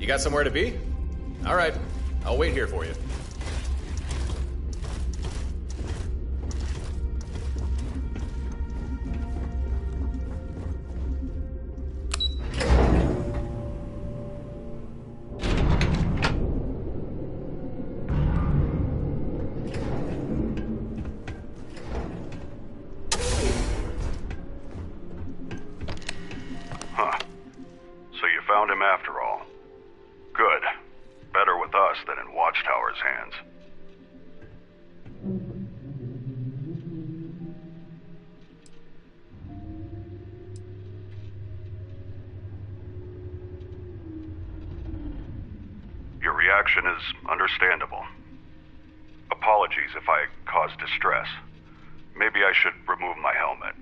You got somewhere to be? All right, I'll wait here for you. Huh. So you found him after all. Good. Better with us than in Watchtower's hands. Your reaction is understandable. Apologies if I caused distress. Maybe I should remove my helmet.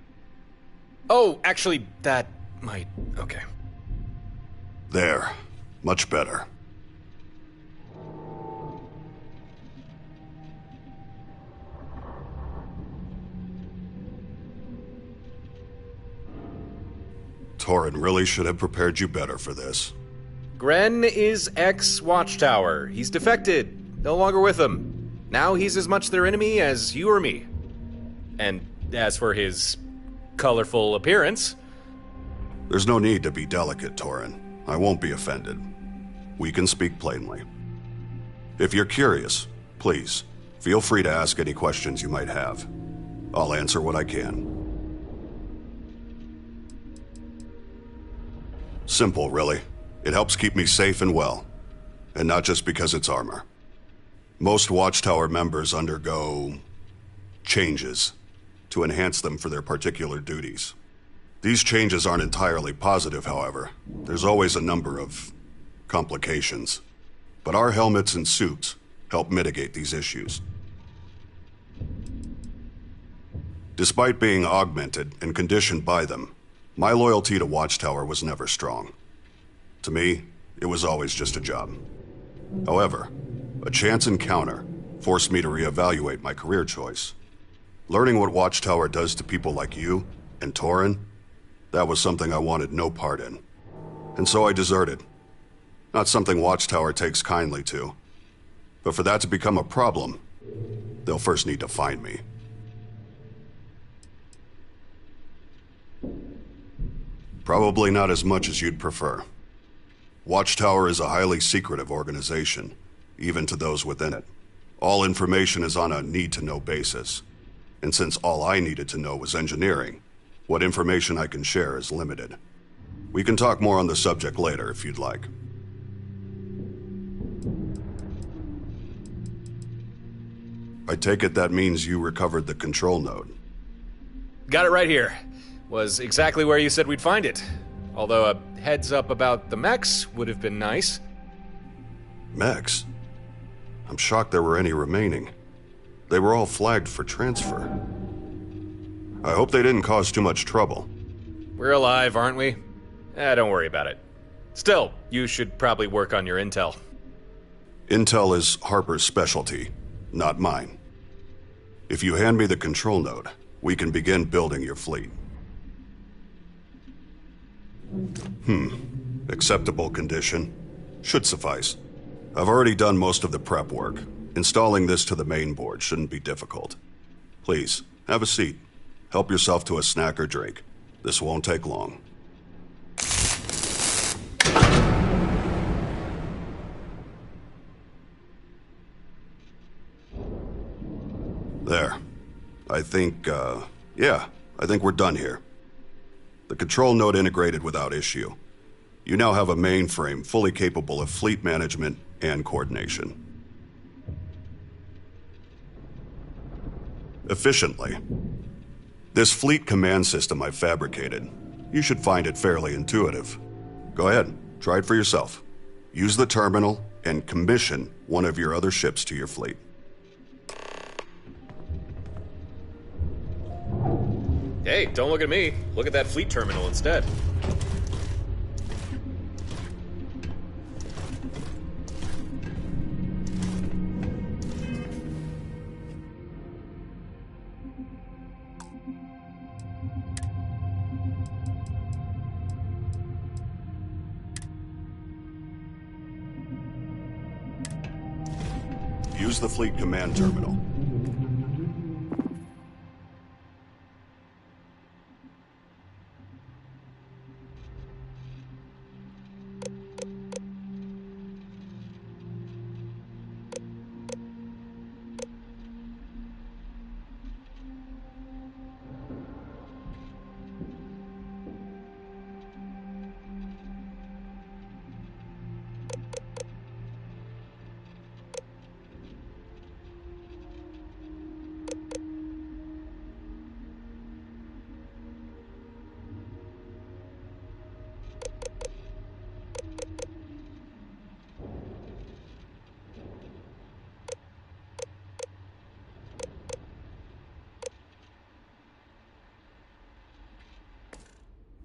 Oh, actually, that might... Okay. There. Much better. Torin really should have prepared you better for this. Gren is ex-Watchtower. He's defected. No longer with them. Now he's as much their enemy as you or me. And as for his colorful appearance... There's no need to be delicate, Torin. I won't be offended. We can speak plainly. If you're curious, please, feel free to ask any questions you might have. I'll answer what I can. Simple, really. It helps keep me safe and well. And not just because it's armor. Most Watchtower members undergo... changes to enhance them for their particular duties. These changes aren't entirely positive, however. There's always a number of complications. But our helmets and suits help mitigate these issues. Despite being augmented and conditioned by them, my loyalty to Watchtower was never strong. To me, it was always just a job. However, a chance encounter forced me to reevaluate my career choice. Learning what Watchtower does to people like you and Torin, that was something I wanted no part in. And so I deserted. Not something Watchtower takes kindly to. But for that to become a problem, they'll first need to find me. Probably not as much as you'd prefer. Watchtower is a highly secretive organization, even to those within it. All information is on a need-to-know basis. And since all I needed to know was engineering, what information I can share is limited. We can talk more on the subject later if you'd like. I take it that means you recovered the control node. Got it right here. Was exactly where you said we'd find it. Although a heads up about the mechs would have been nice. Mechs? I'm shocked there were any remaining. They were all flagged for transfer. I hope they didn't cause too much trouble. We're alive, aren't we? Don't worry about it. Still, you should probably work on your intel. Intel is Harper's specialty, not mine. If you hand me the control node, we can begin building your fleet. Acceptable condition. Should suffice. I've already done most of the prep work. Installing this to the main board shouldn't be difficult. Please, have a seat. Help yourself to a snack or drink. This won't take long. There. I think we're done here. The control node integrated without issue. You now have a mainframe fully capable of fleet management and coordination. Efficiently. This fleet command system I fabricated, you should find it fairly intuitive. Go ahead, try it for yourself. Use the terminal and commission one of your other ships to your fleet. Hey, don't look at me. Look at that fleet terminal instead. Use the fleet command terminal.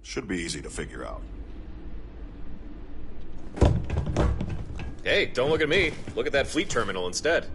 Should be easy to figure out. Hey, don't look at me. Look at that fleet terminal instead.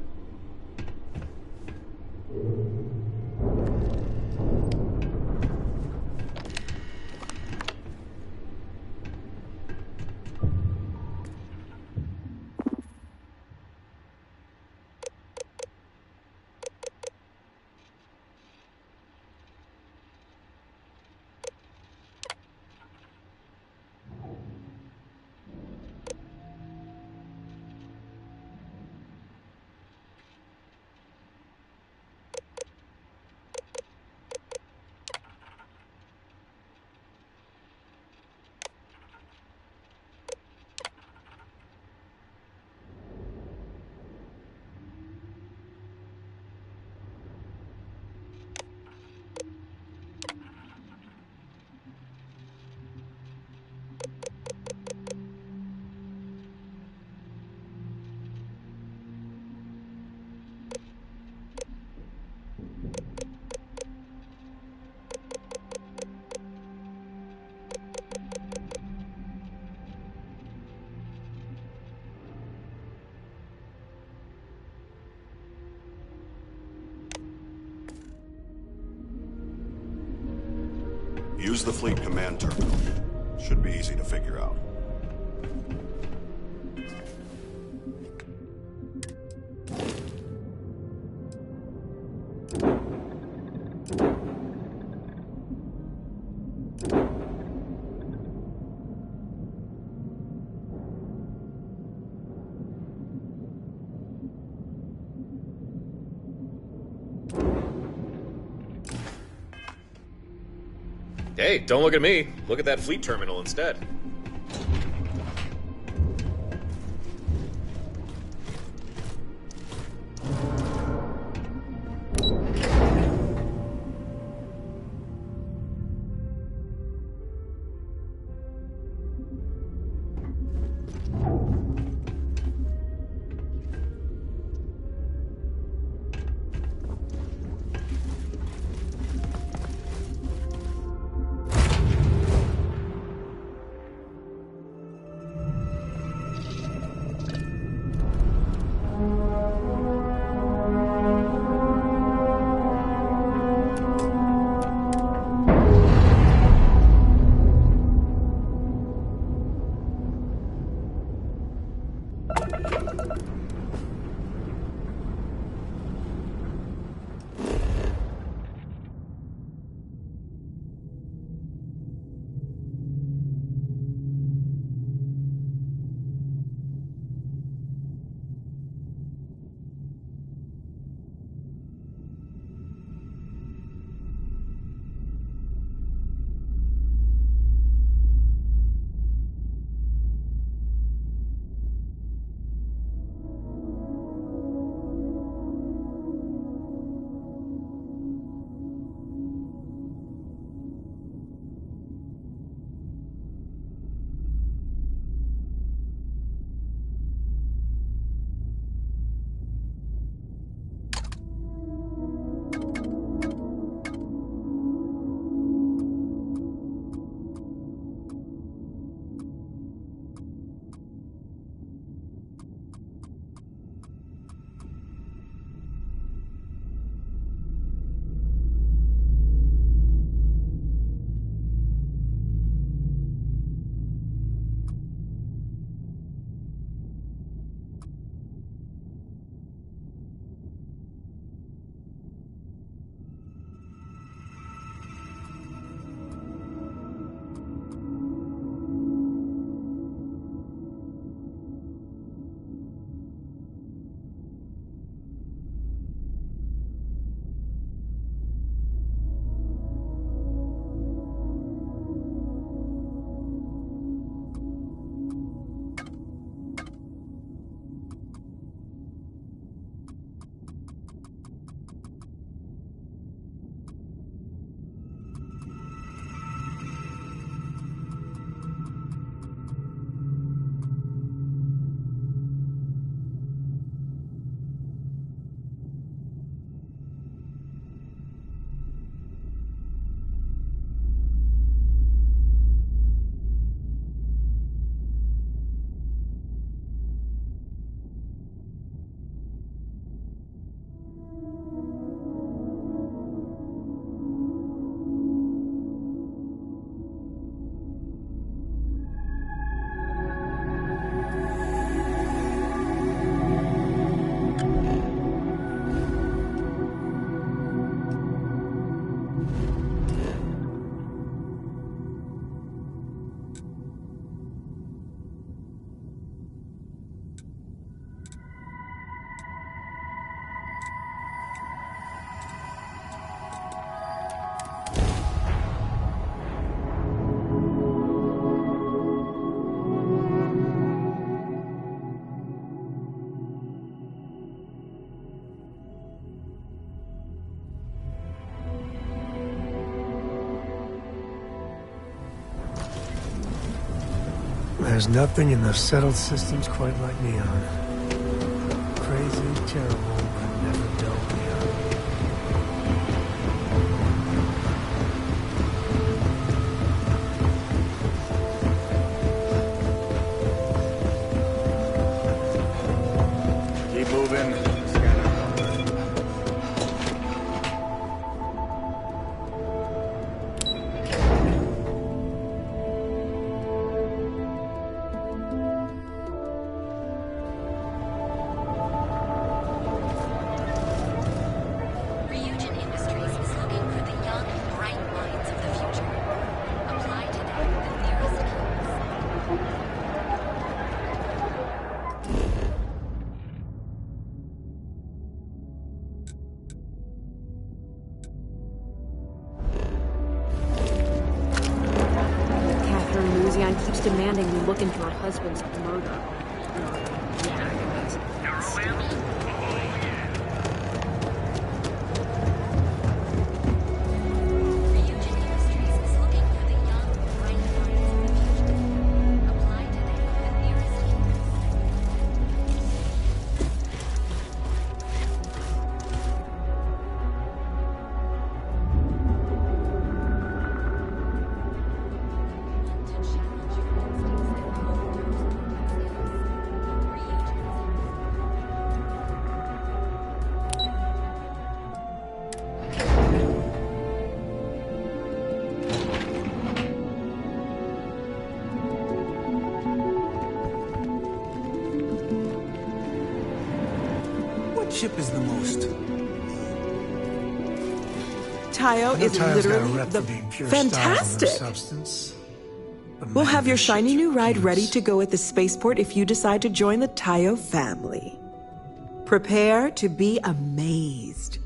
Use the fleet command terminal. Should be easy to figure out. Hey, don't look at me. Look at that fleet terminal instead. There's nothing in those settled systems quite like Neon. Crazy, terrible, but never dull Neon. Keep moving. Keeps demanding we look into her husband's murder. Ship is the most. Tayo is literally the fantastic. Substance, we'll have your shiny new ride ready to go at the spaceport if you decide to join the Tayo family. Prepare to be amazed.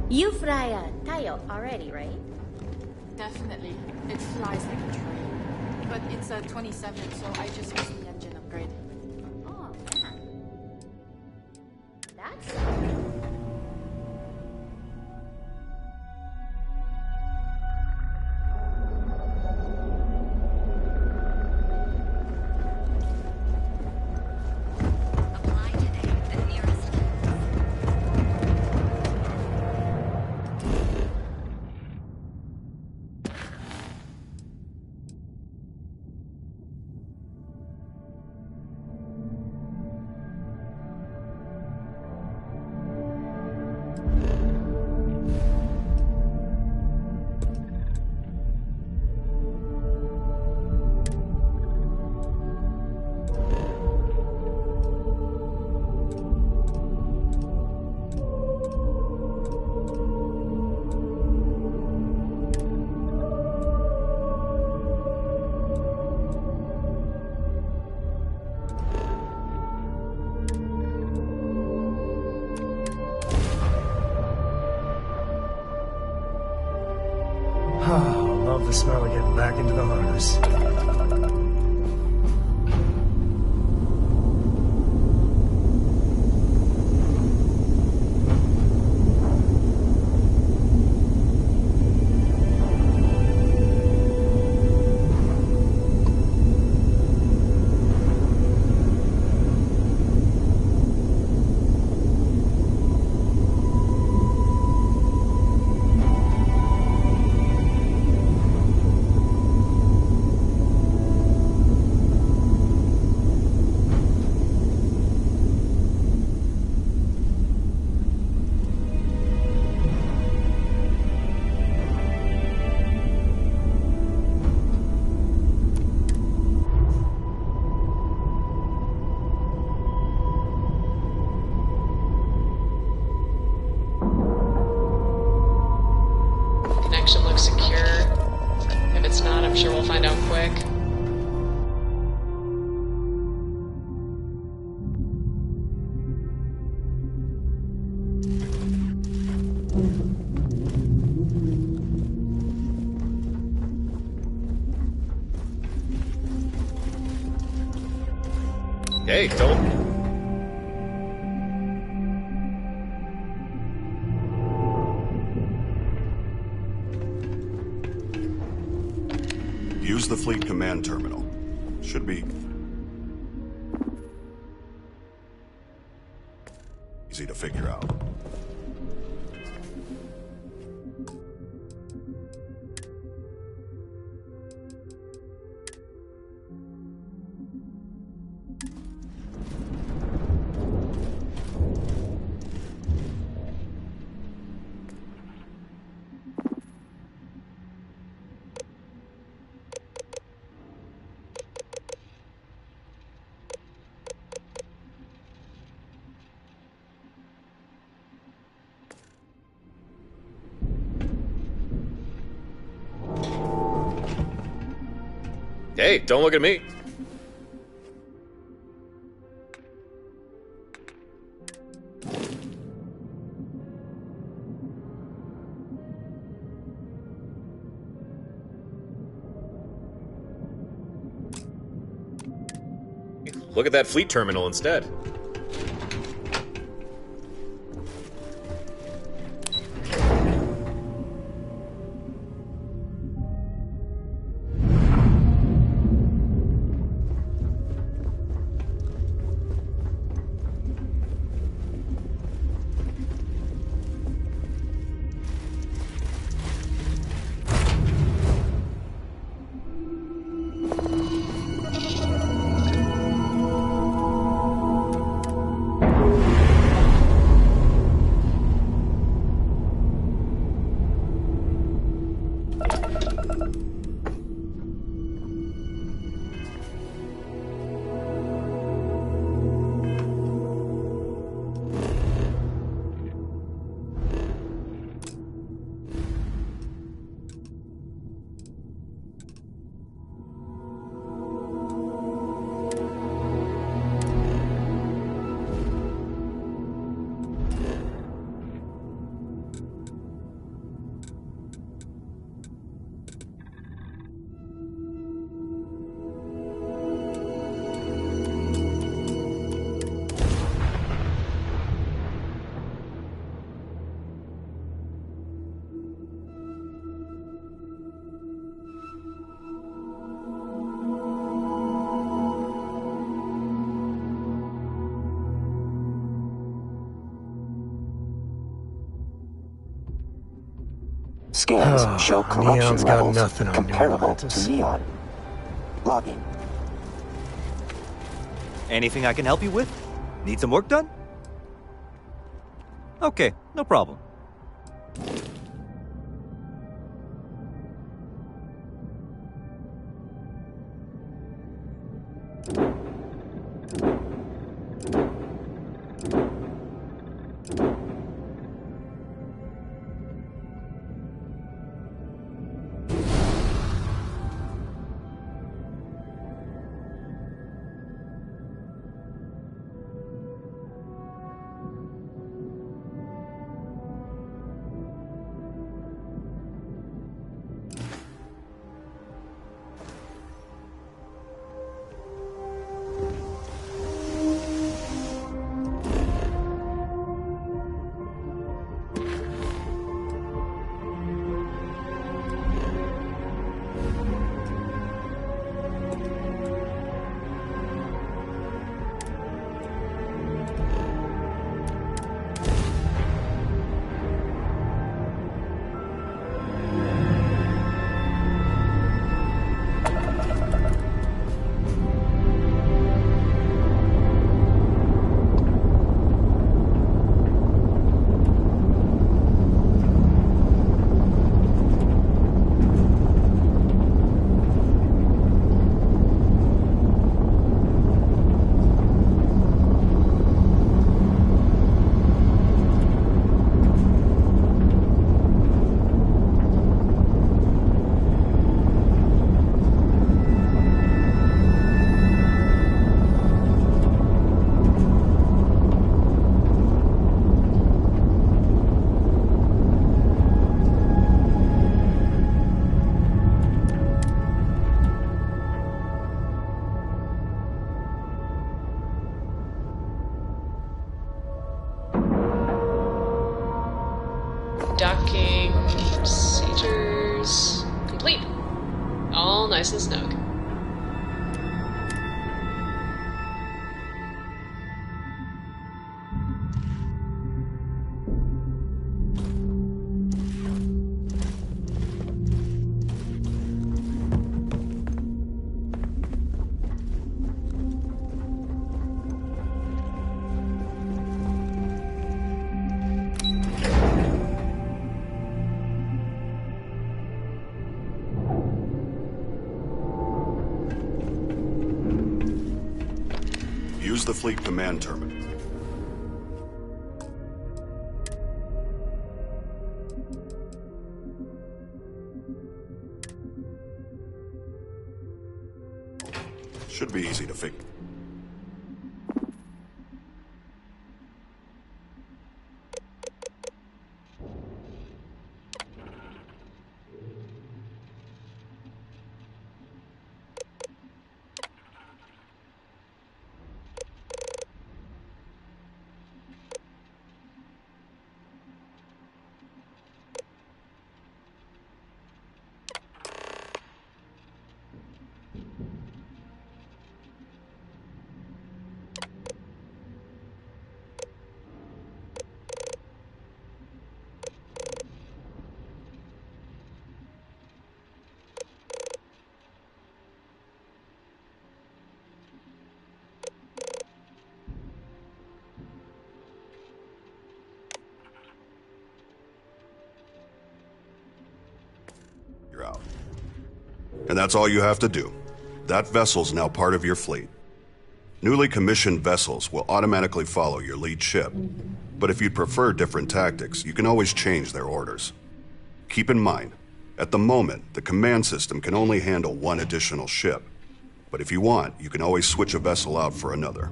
You fly Tayo already, right? Definitely. It flies like a train. But it's a 27, so I just used the engine upgrade. Oh, man. That's... Oh, love the smell of getting back into the harness. connection looks secure. If it's not, I'm sure we'll find out quick. Hey, don't. Use the fleet command terminal. Should be easy to figure out. Hey, don't look at me. Look at that fleet terminal instead. Scans show corruption Neon's got levels nothing on comparable Neomantis. to Neon. Logging. Anything I can help you with? Need some work done? Okay, no problem. nice and snug. Use the fleet command terminal. Should be easy to fix. You're out. And that's all you have to do. That vessel's now part of your fleet. Newly commissioned vessels will automatically follow your lead ship. But if you'd prefer different tactics, you can always change their orders. Keep in mind, at the moment, the command system can only handle one additional ship. But if you want, you can always switch a vessel out for another.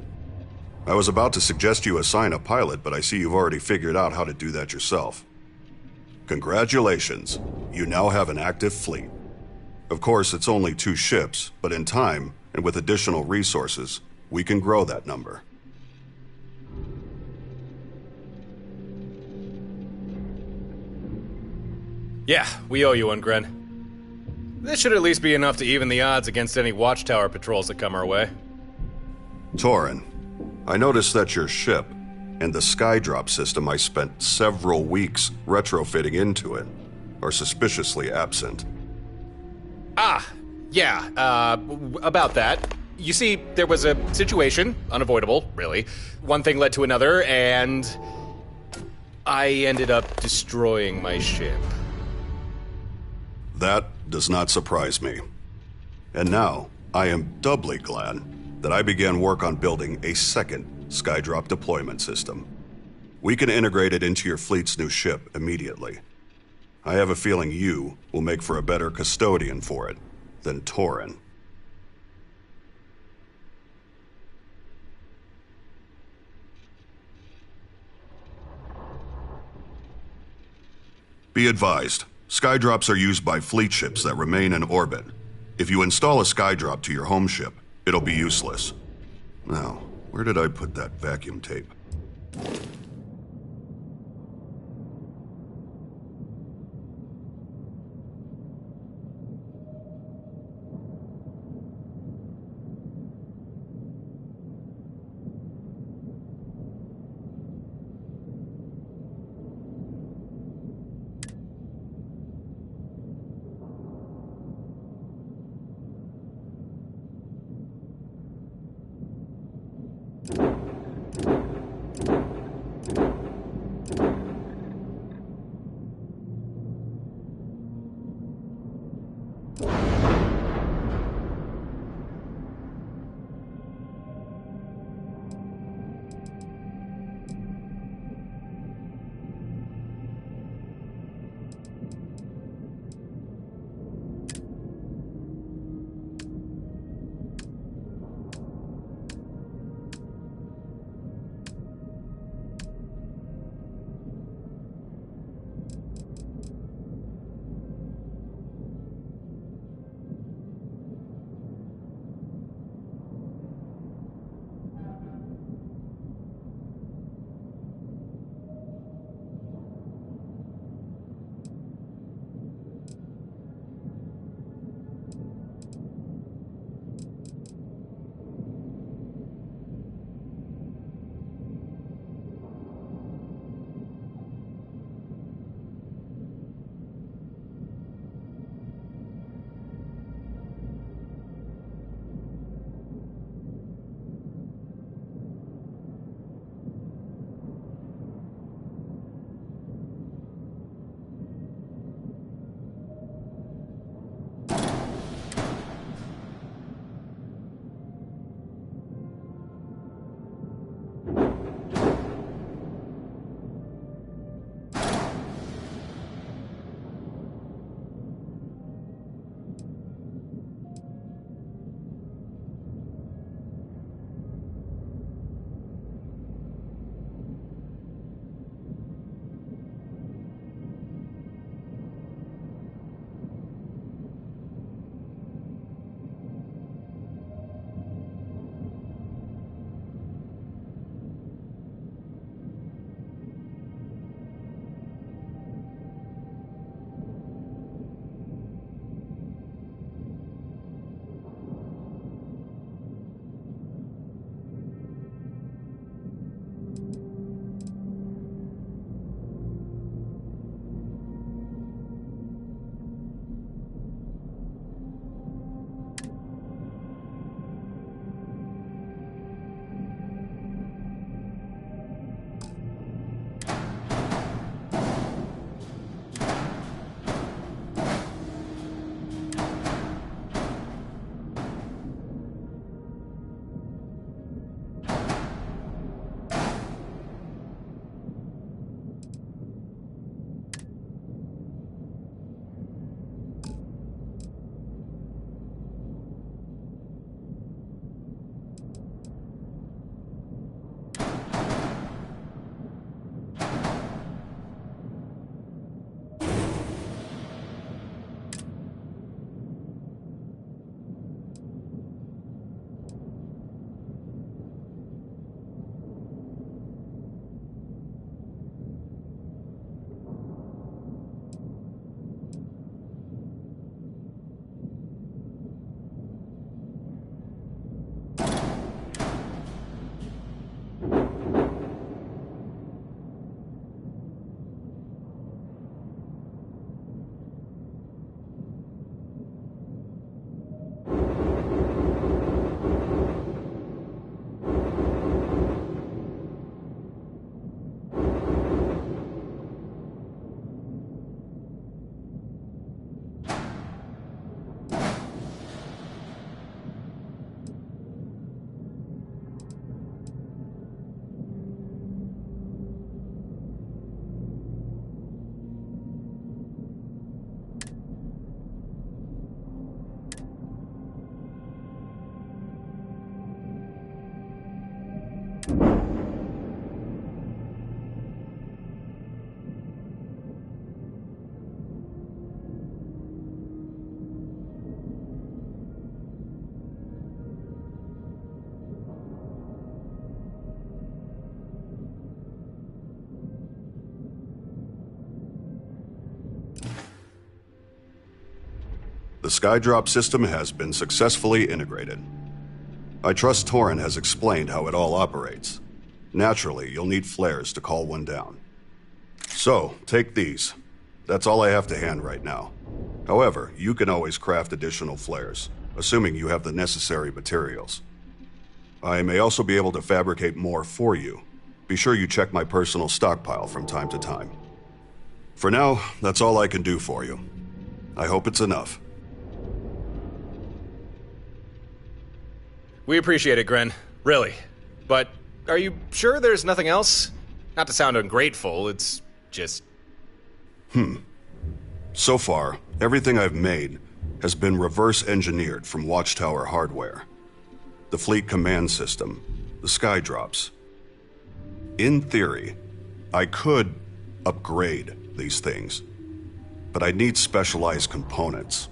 I was about to suggest you assign a pilot, but I see you've already figured out how to do that yourself. Congratulations, you now have an active fleet. Of course, it's only 2 ships, but in time, and with additional resources, we can grow that number. Yeah, we owe you one, Gren. This should at least be enough to even the odds against any watchtower patrols that come our way. Torin, I noticed that your ship and the skydrop system I spent several weeks retrofitting into it are suspiciously absent. About that. You see, there was a situation, unavoidable, really. One thing led to another, and I ended up destroying my ship. That does not surprise me. And now, I am doubly glad that I began work on building a second skydrop deployment system. We can integrate it into your fleet's new ship immediately. I have a feeling you will make for a better custodian for it than Torin. Be advised, skydrops are used by fleet ships that remain in orbit. If you install a skydrop to your home ship, it'll be useless. Now, where did I put that vacuum tape? The Skydrop system has been successfully integrated. I trust Torin has explained how it all operates. Naturally, you'll need flares to call one down. So, take these. That's all I have to hand right now. However, you can always craft additional flares, assuming you have the necessary materials. I may also be able to fabricate more for you. Be sure you check my personal stockpile from time to time. For now, that's all I can do for you. I hope it's enough. We appreciate it, Gren. Really. But are you sure there's nothing else? Not to sound ungrateful, it's just... So far, everything I've made has been reverse engineered from Watchtower hardware. The fleet command system, the Skydrops. In theory, I could upgrade these things, but I'd need specialized components.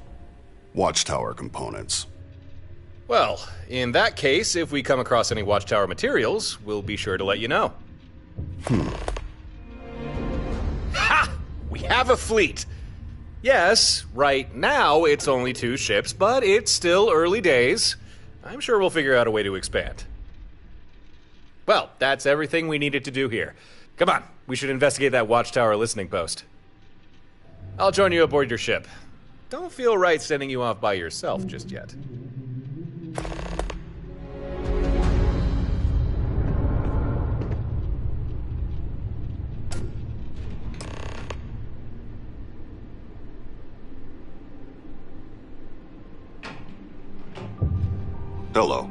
Watchtower components. Well, in that case, if we come across any Watchtower materials, we'll be sure to let you know. Ha! We have a fleet! Yes, right now it's only 2 ships, but it's still early days. I'm sure we'll figure out a way to expand. Well, that's everything we needed to do here. Come on, we should investigate that Watchtower listening post. I'll join you aboard your ship. Don't feel right sending you off by yourself just yet. Hello.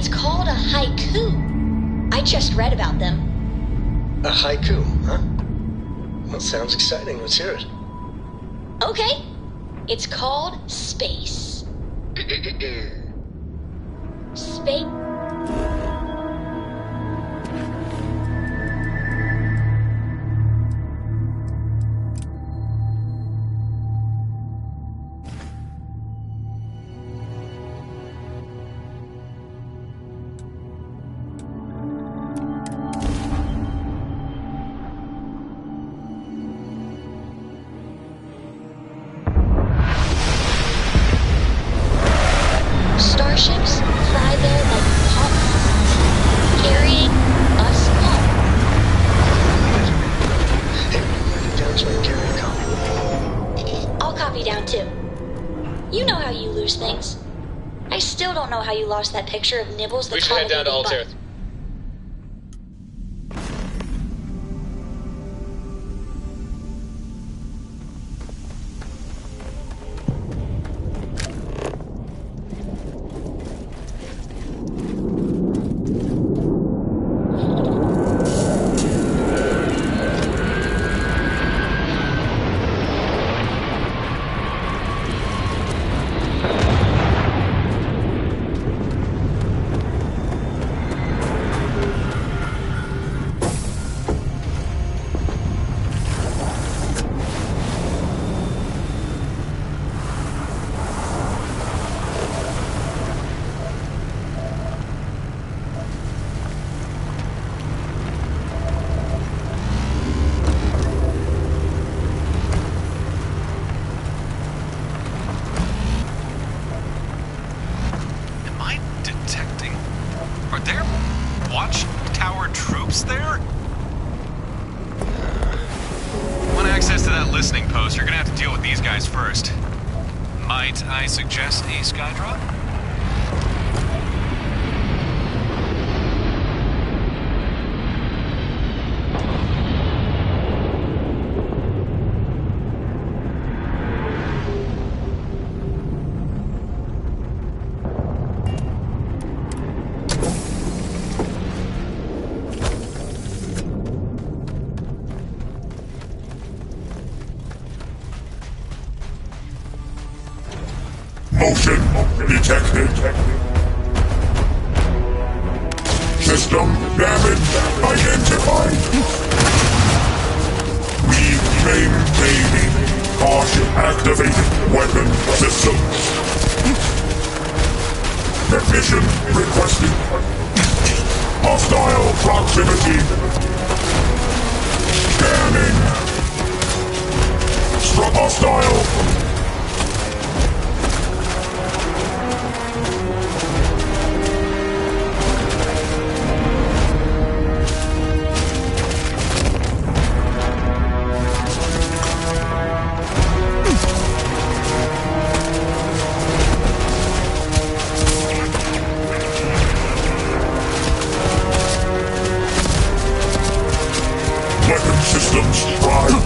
It's called a haiku. I just read about them. A haiku, huh? Well, sounds exciting. Let's hear it. Okay. It's called Space. Space. Starships fly there like popcorn, carrying us home. Hey, write it down so I can carry a copy with me. I'll copy down too. You know how you lose things. I still don't know how you lost that picture of Nibbles the We should head down to Altair. Watchtower troops there? Want access to that listening post, you're gonna have to deal with these guys first. Might I suggest a skydrop? Motion detected. System damage identified. We maintaining. Caution activated. Weapon systems. Technician requested. Hostile proximity. Scanning. Struck hostile. Weapon systems prime.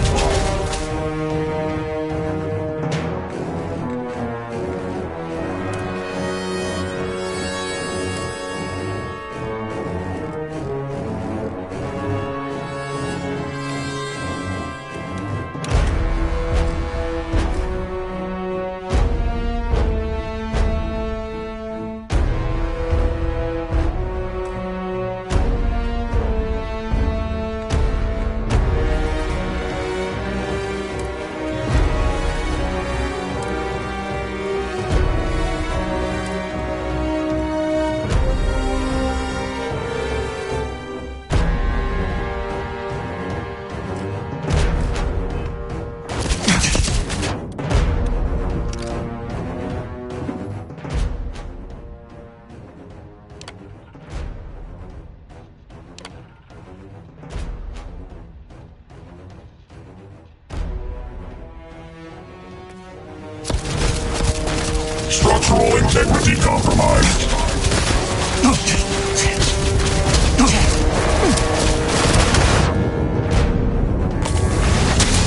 Structural integrity compromised.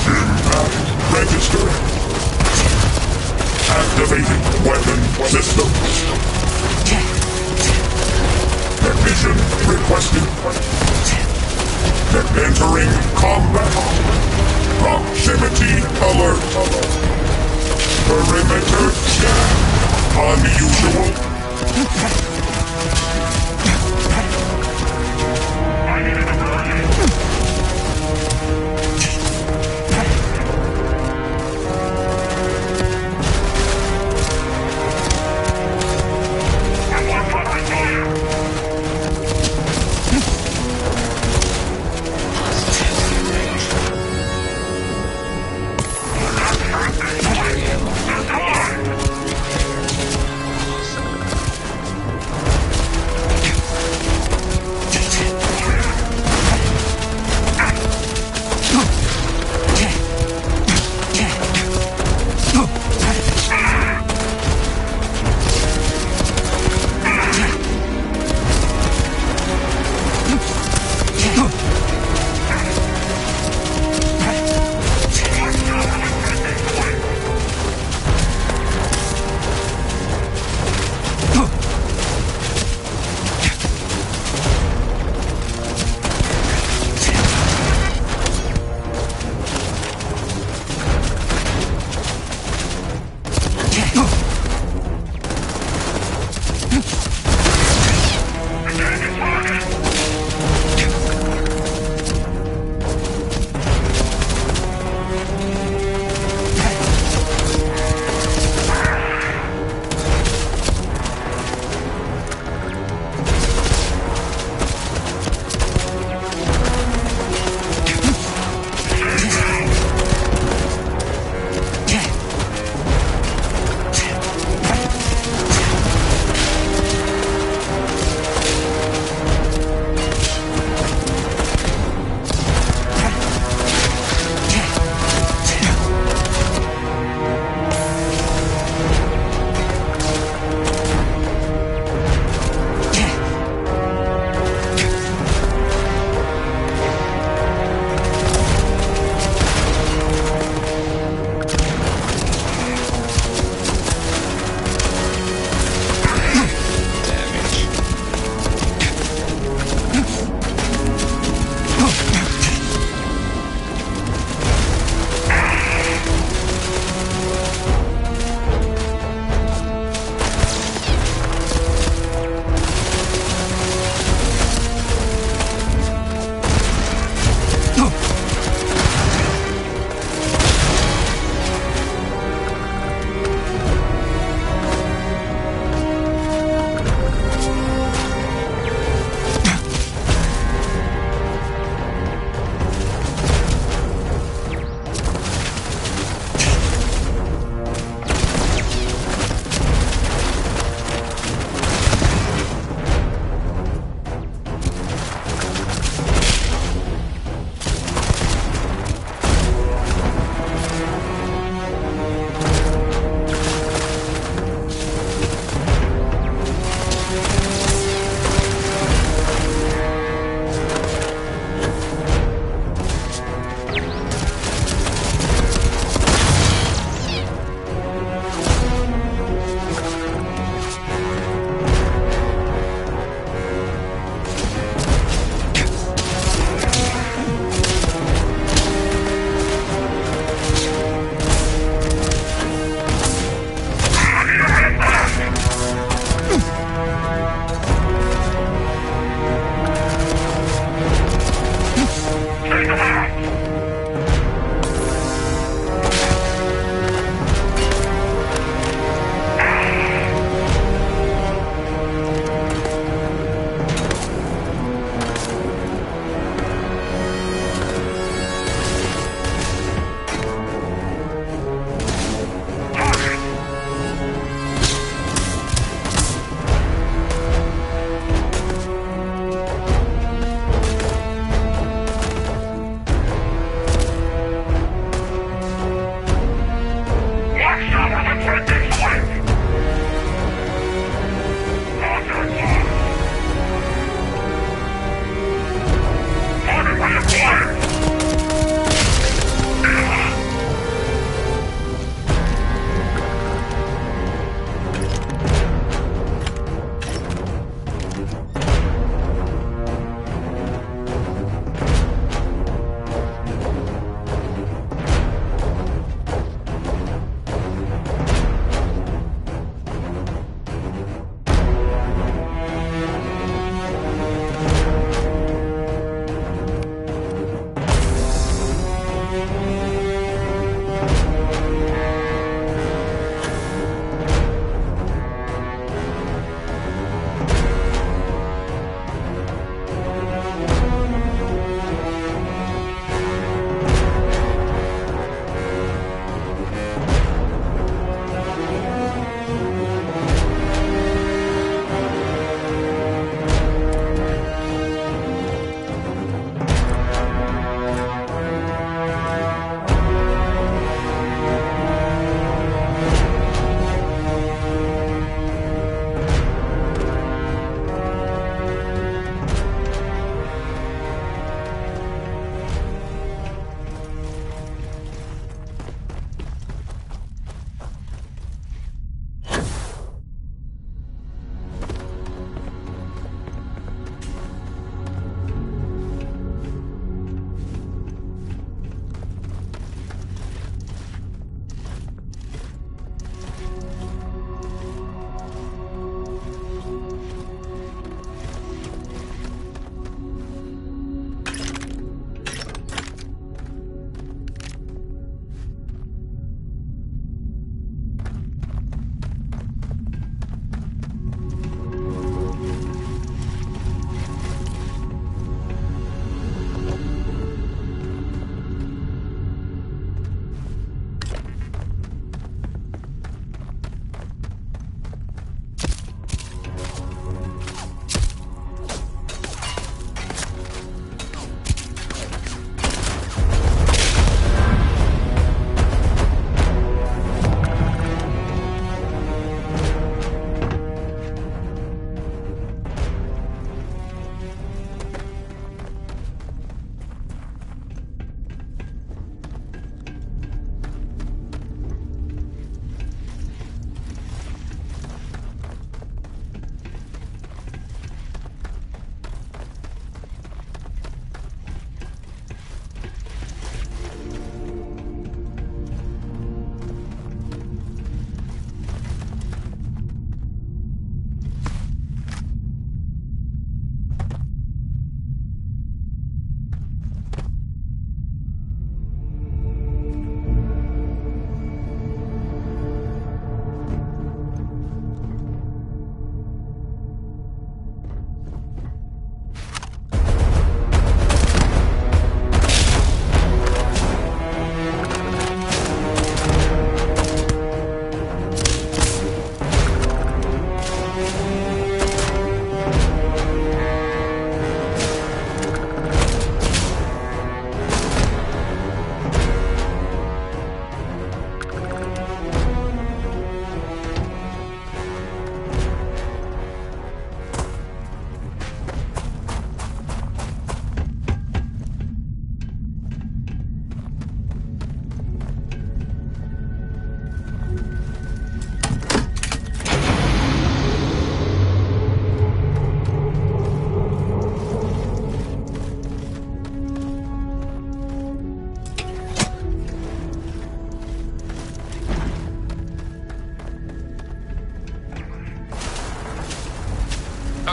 Impact registered. Activating weapon systems. Precision requested. Entering combat. Proximity alert. Perimeter scan. Unusual.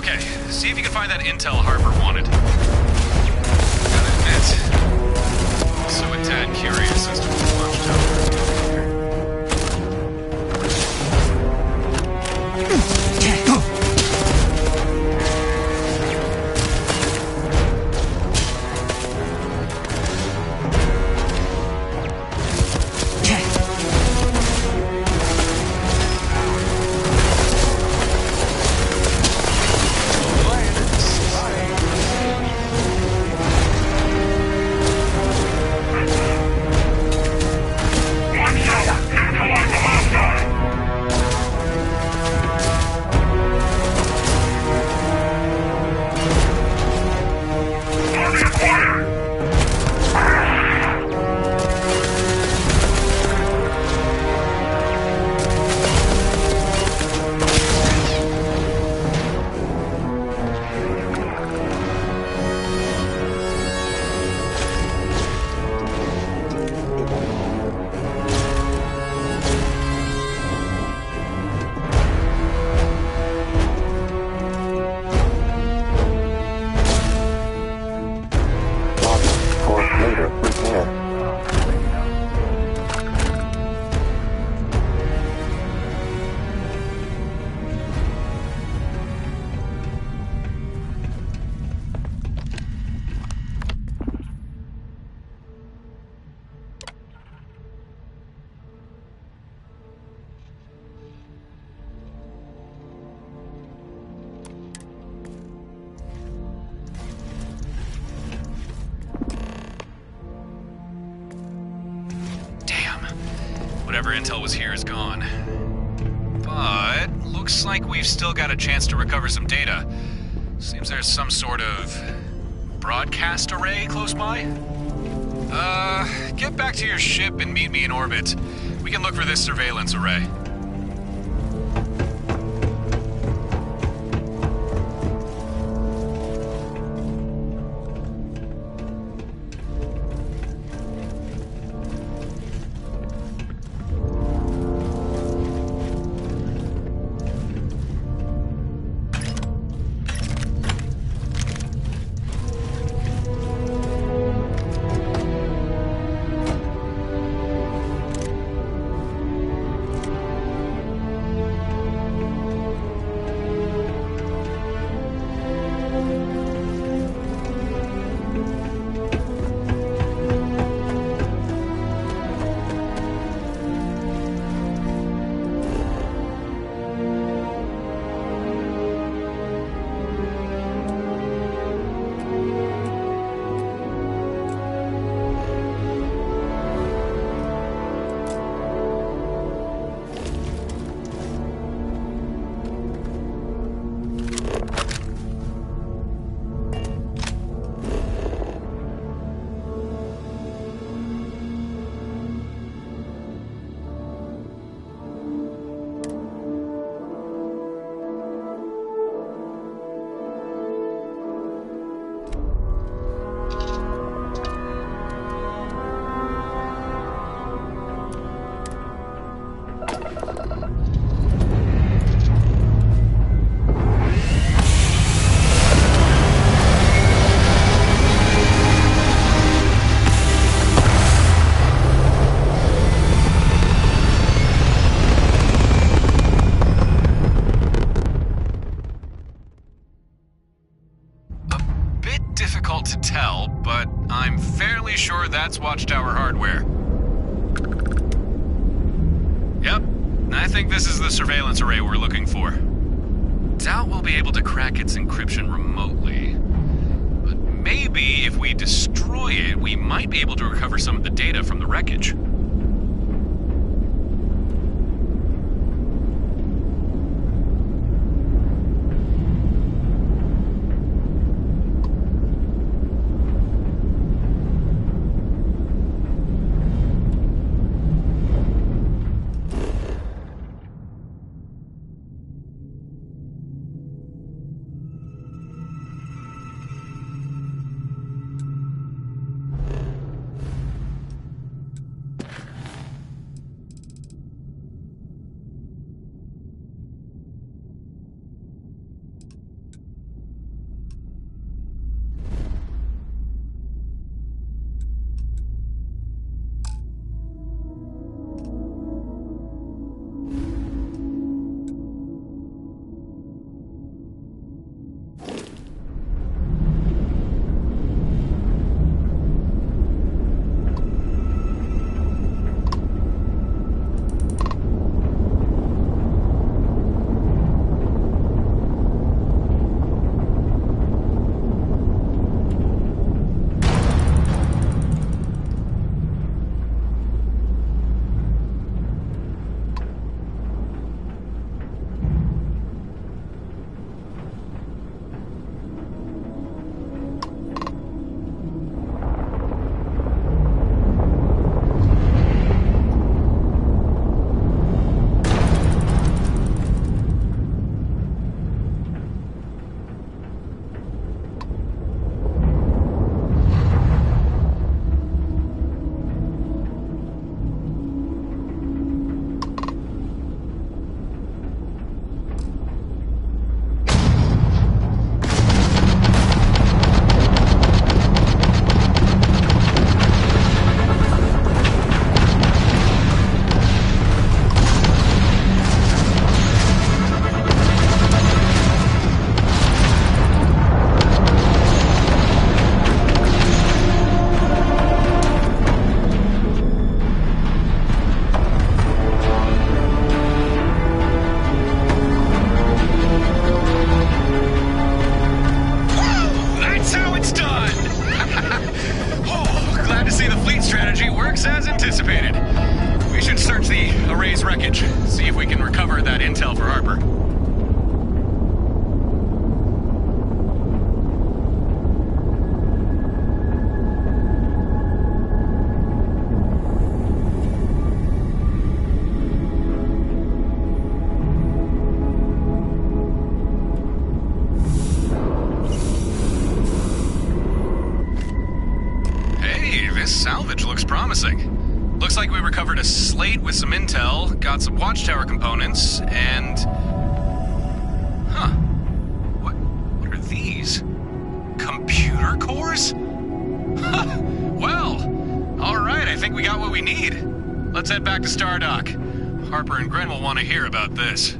Okay, see if you can find that intel Harper wanted. Gotta admit, also a tad curious as to what Watchtower is doing here. Whatever intel was here is gone. But looks like we've still got a chance to recover some data. Seems there's some sort of broadcast array close by. Get back to your ship and meet me in orbit. We can look for this surveillance array. To tell, but I'm fairly sure that's Watchtower hardware. Yep, I think this is the surveillance array we're looking for. Doubt we'll be able to crack its encryption remotely. But maybe if we destroy it, we might be able to recover some of the data from the wreckage. Array's wreckage. See if we can recover that intel for Harper. Salvage looks promising. Looks like we recovered a slate with some intel, got some watchtower components, and... Huh. What are these? Computer cores? Well, alright, I think we got what we need. Let's head back to Stardock. Harper and Gren will want to hear about this.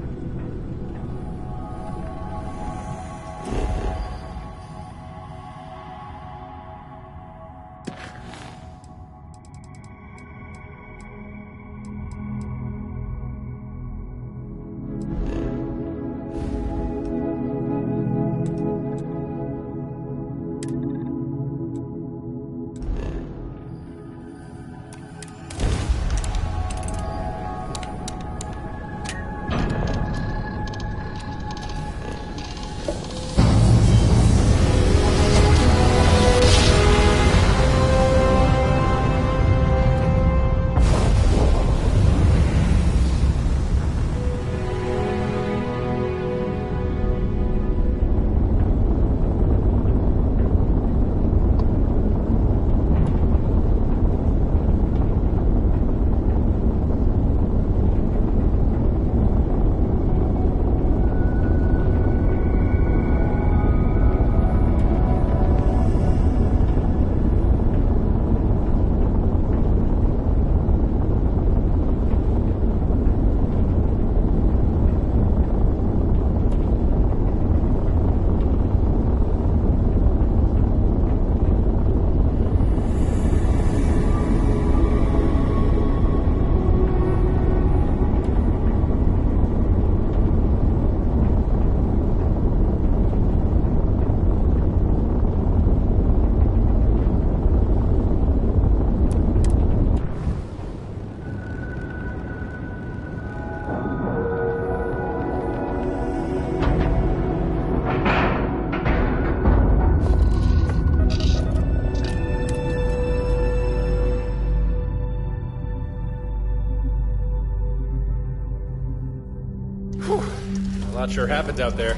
Not sure what happens out there.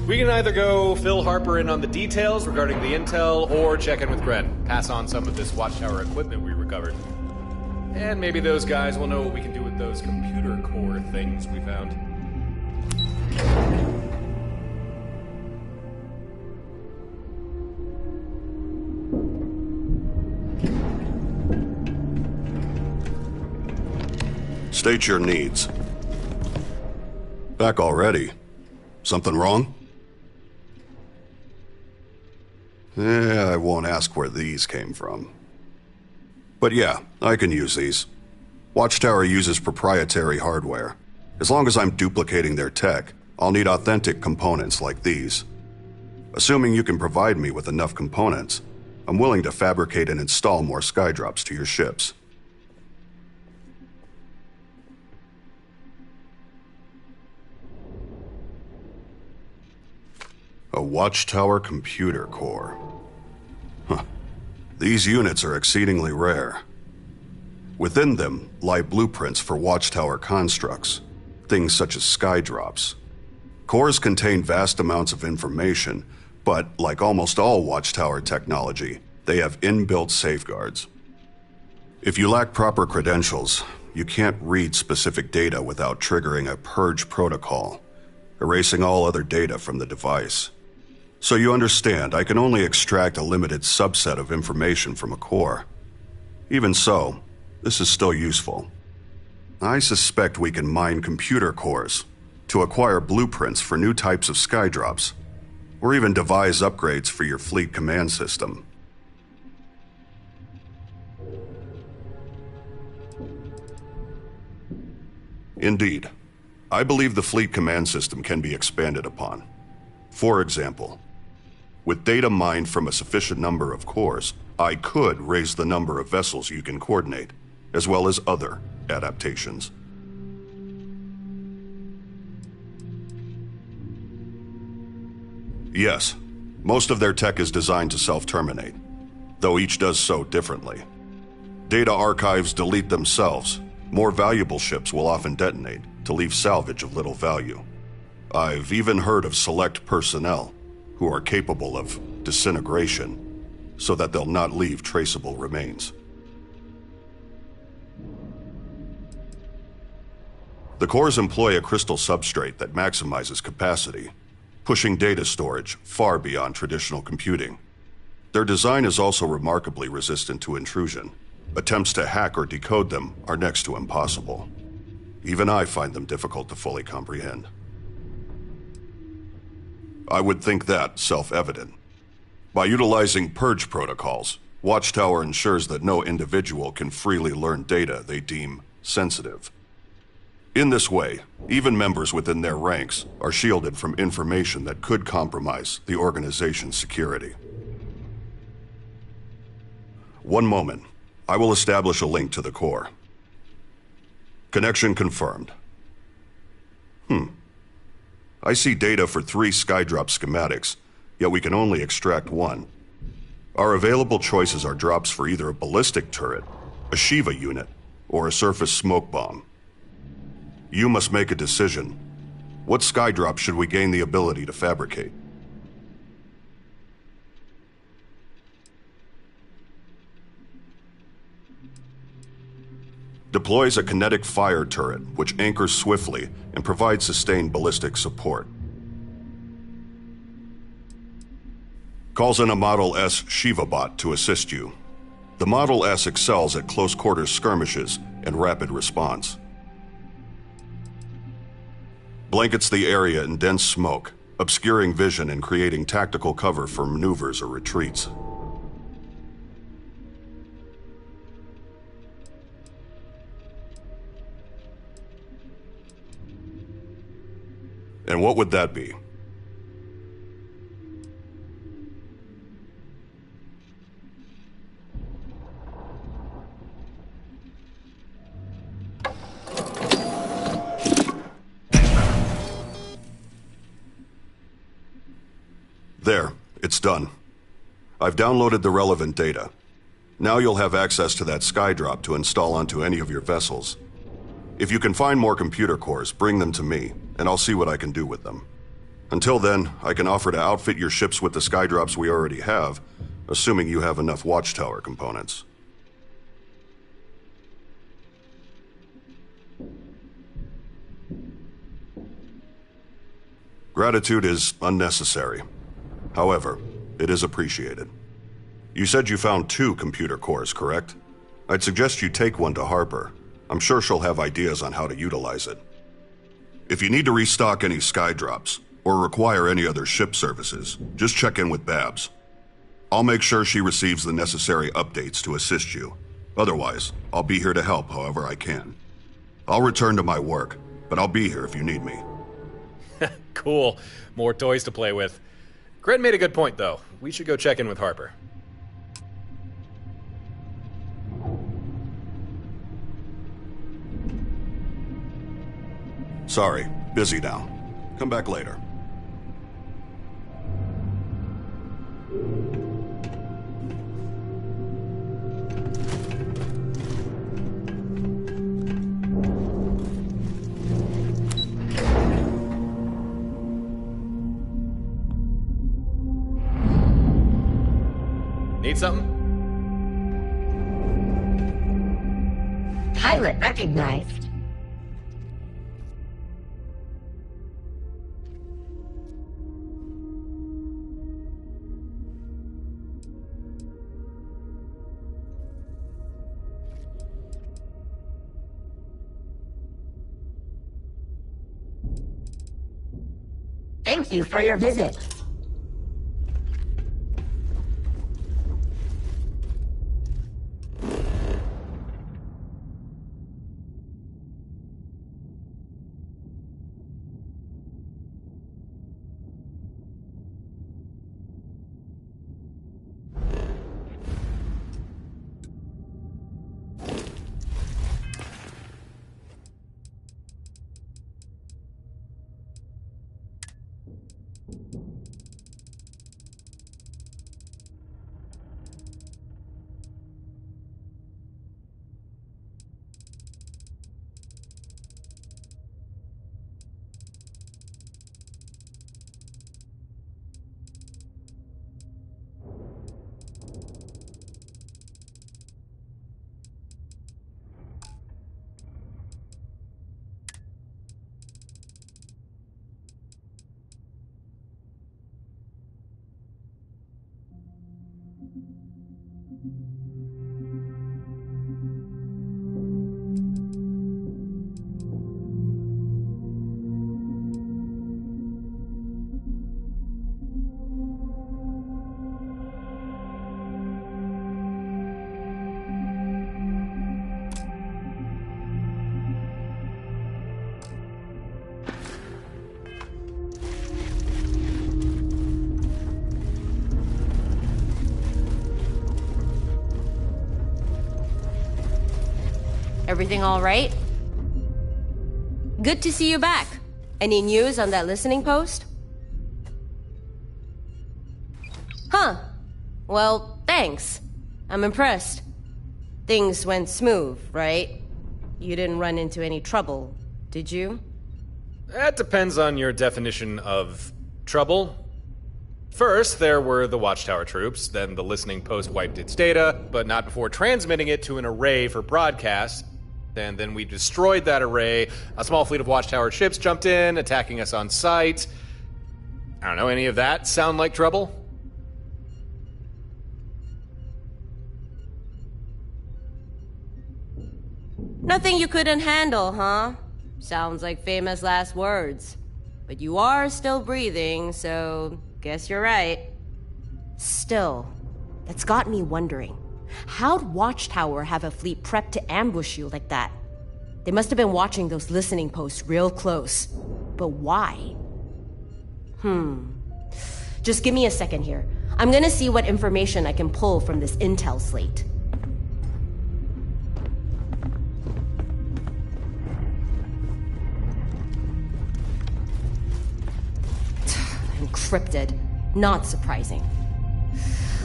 We can either go fill Harper in on the details regarding the intel, or check in with Gren. Pass on some of this watchtower equipment we recovered. And maybe those guys will know what we can do with those computer core things we found. State your needs. Back already? Something wrong? I won't ask where these came from. But yeah, I can use these. Watchtower uses proprietary hardware. As long as I'm duplicating their tech, I'll need authentic components like these. Assuming you can provide me with enough components, I'm willing to fabricate and install more skydrops to your ships. A Watchtower computer core. Huh. These units are exceedingly rare. Within them lie blueprints for Watchtower constructs, things such as skydrops. Cores contain vast amounts of information, but like almost all Watchtower technology, they have inbuilt safeguards. If you lack proper credentials, you can't read specific data without triggering a purge protocol, erasing all other data from the device. So you understand, I can only extract a limited subset of information from a core. Even so, this is still useful. I suspect we can mine computer cores to acquire blueprints for new types of skydrops, or even devise upgrades for your fleet command system. Indeed, I believe the fleet command system can be expanded upon. For example, with data mined from a sufficient number of cores, I could raise the number of vessels you can coordinate, as well as other adaptations. Yes, most of their tech is designed to self-terminate, though each does so differently. Data archives delete themselves. More valuable ships will often detonate to leave salvage of little value. I've even heard of select personnel who are capable of disintegration so that they'll not leave traceable remains. The cores employ a crystal substrate that maximizes capacity, pushing data storage far beyond traditional computing. Their design is also remarkably resistant to intrusion. Attempts to hack or decode them are next to impossible. Even I find them difficult to fully comprehend. I would think that self-evident. By utilizing purge protocols, Watchtower ensures that no individual can freely learn data they deem sensitive. In this way, even members within their ranks are shielded from information that could compromise the organization's security. One moment. I will establish a link to the core. Connection confirmed. I see data for 3 Skydrop schematics, yet we can only extract 1. Our available choices are drops for either a ballistic turret, a Shiva unit, or a surface smoke bomb. You must make a decision. What Skydrop should we gain the ability to fabricate? Deploys a kinetic fire turret, which anchors swiftly and provides sustained ballistic support. Calls in a Model S Shiva bot to assist you. The Model S excels at close-quarters skirmishes and rapid response. Blankets the area in dense smoke, obscuring vision and creating tactical cover for maneuvers or retreats. And what would that be? There, it's done. I've downloaded the relevant data. Now you'll have access to that Skydrop to install onto any of your vessels. If you can find more computer cores, bring them to me, and I'll see what I can do with them. Until then, I can offer to outfit your ships with the Skydrops we already have, assuming you have enough Watchtower components. Gratitude is unnecessary. However, it is appreciated. You said you found 2 computer cores, correct? I'd suggest you take one to Harper. I'm sure she'll have ideas on how to utilize it. If you need to restock any Skydrops, or require any other ship services, just check in with Babs. I'll make sure she receives the necessary updates to assist you. Otherwise, I'll be here to help however I can. I'll return to my work, but I'll be here if you need me. Cool. More toys to play with. Gren made a good point, though. We should go check in with Harper. Sorry, busy now. Come back later. Need something? Pilot recognized. Thank you for your visit. Everything all right? Good to see you back. Any news on that listening post? Huh. Well, thanks. I'm impressed. Things went smooth, right? You didn't run into any trouble, did you? That depends on your definition of trouble. First, there were the Watchtower troops, then the listening post wiped its data, but not before transmitting it to an array for broadcast. And then we destroyed that array. A small fleet of Watchtower ships jumped in, attacking us on sight. I don't know, any of that sound like trouble? Nothing you couldn't handle, huh? Sounds like famous last words. But you are still breathing, so guess you're right. Still, that's got me wondering. How'd Watchtower have a fleet prepped to ambush you like that? They must have been watching those listening posts real close. But why? Just give me a second here. I'm gonna see what information I can pull from this intel slate. Encrypted. Not surprising.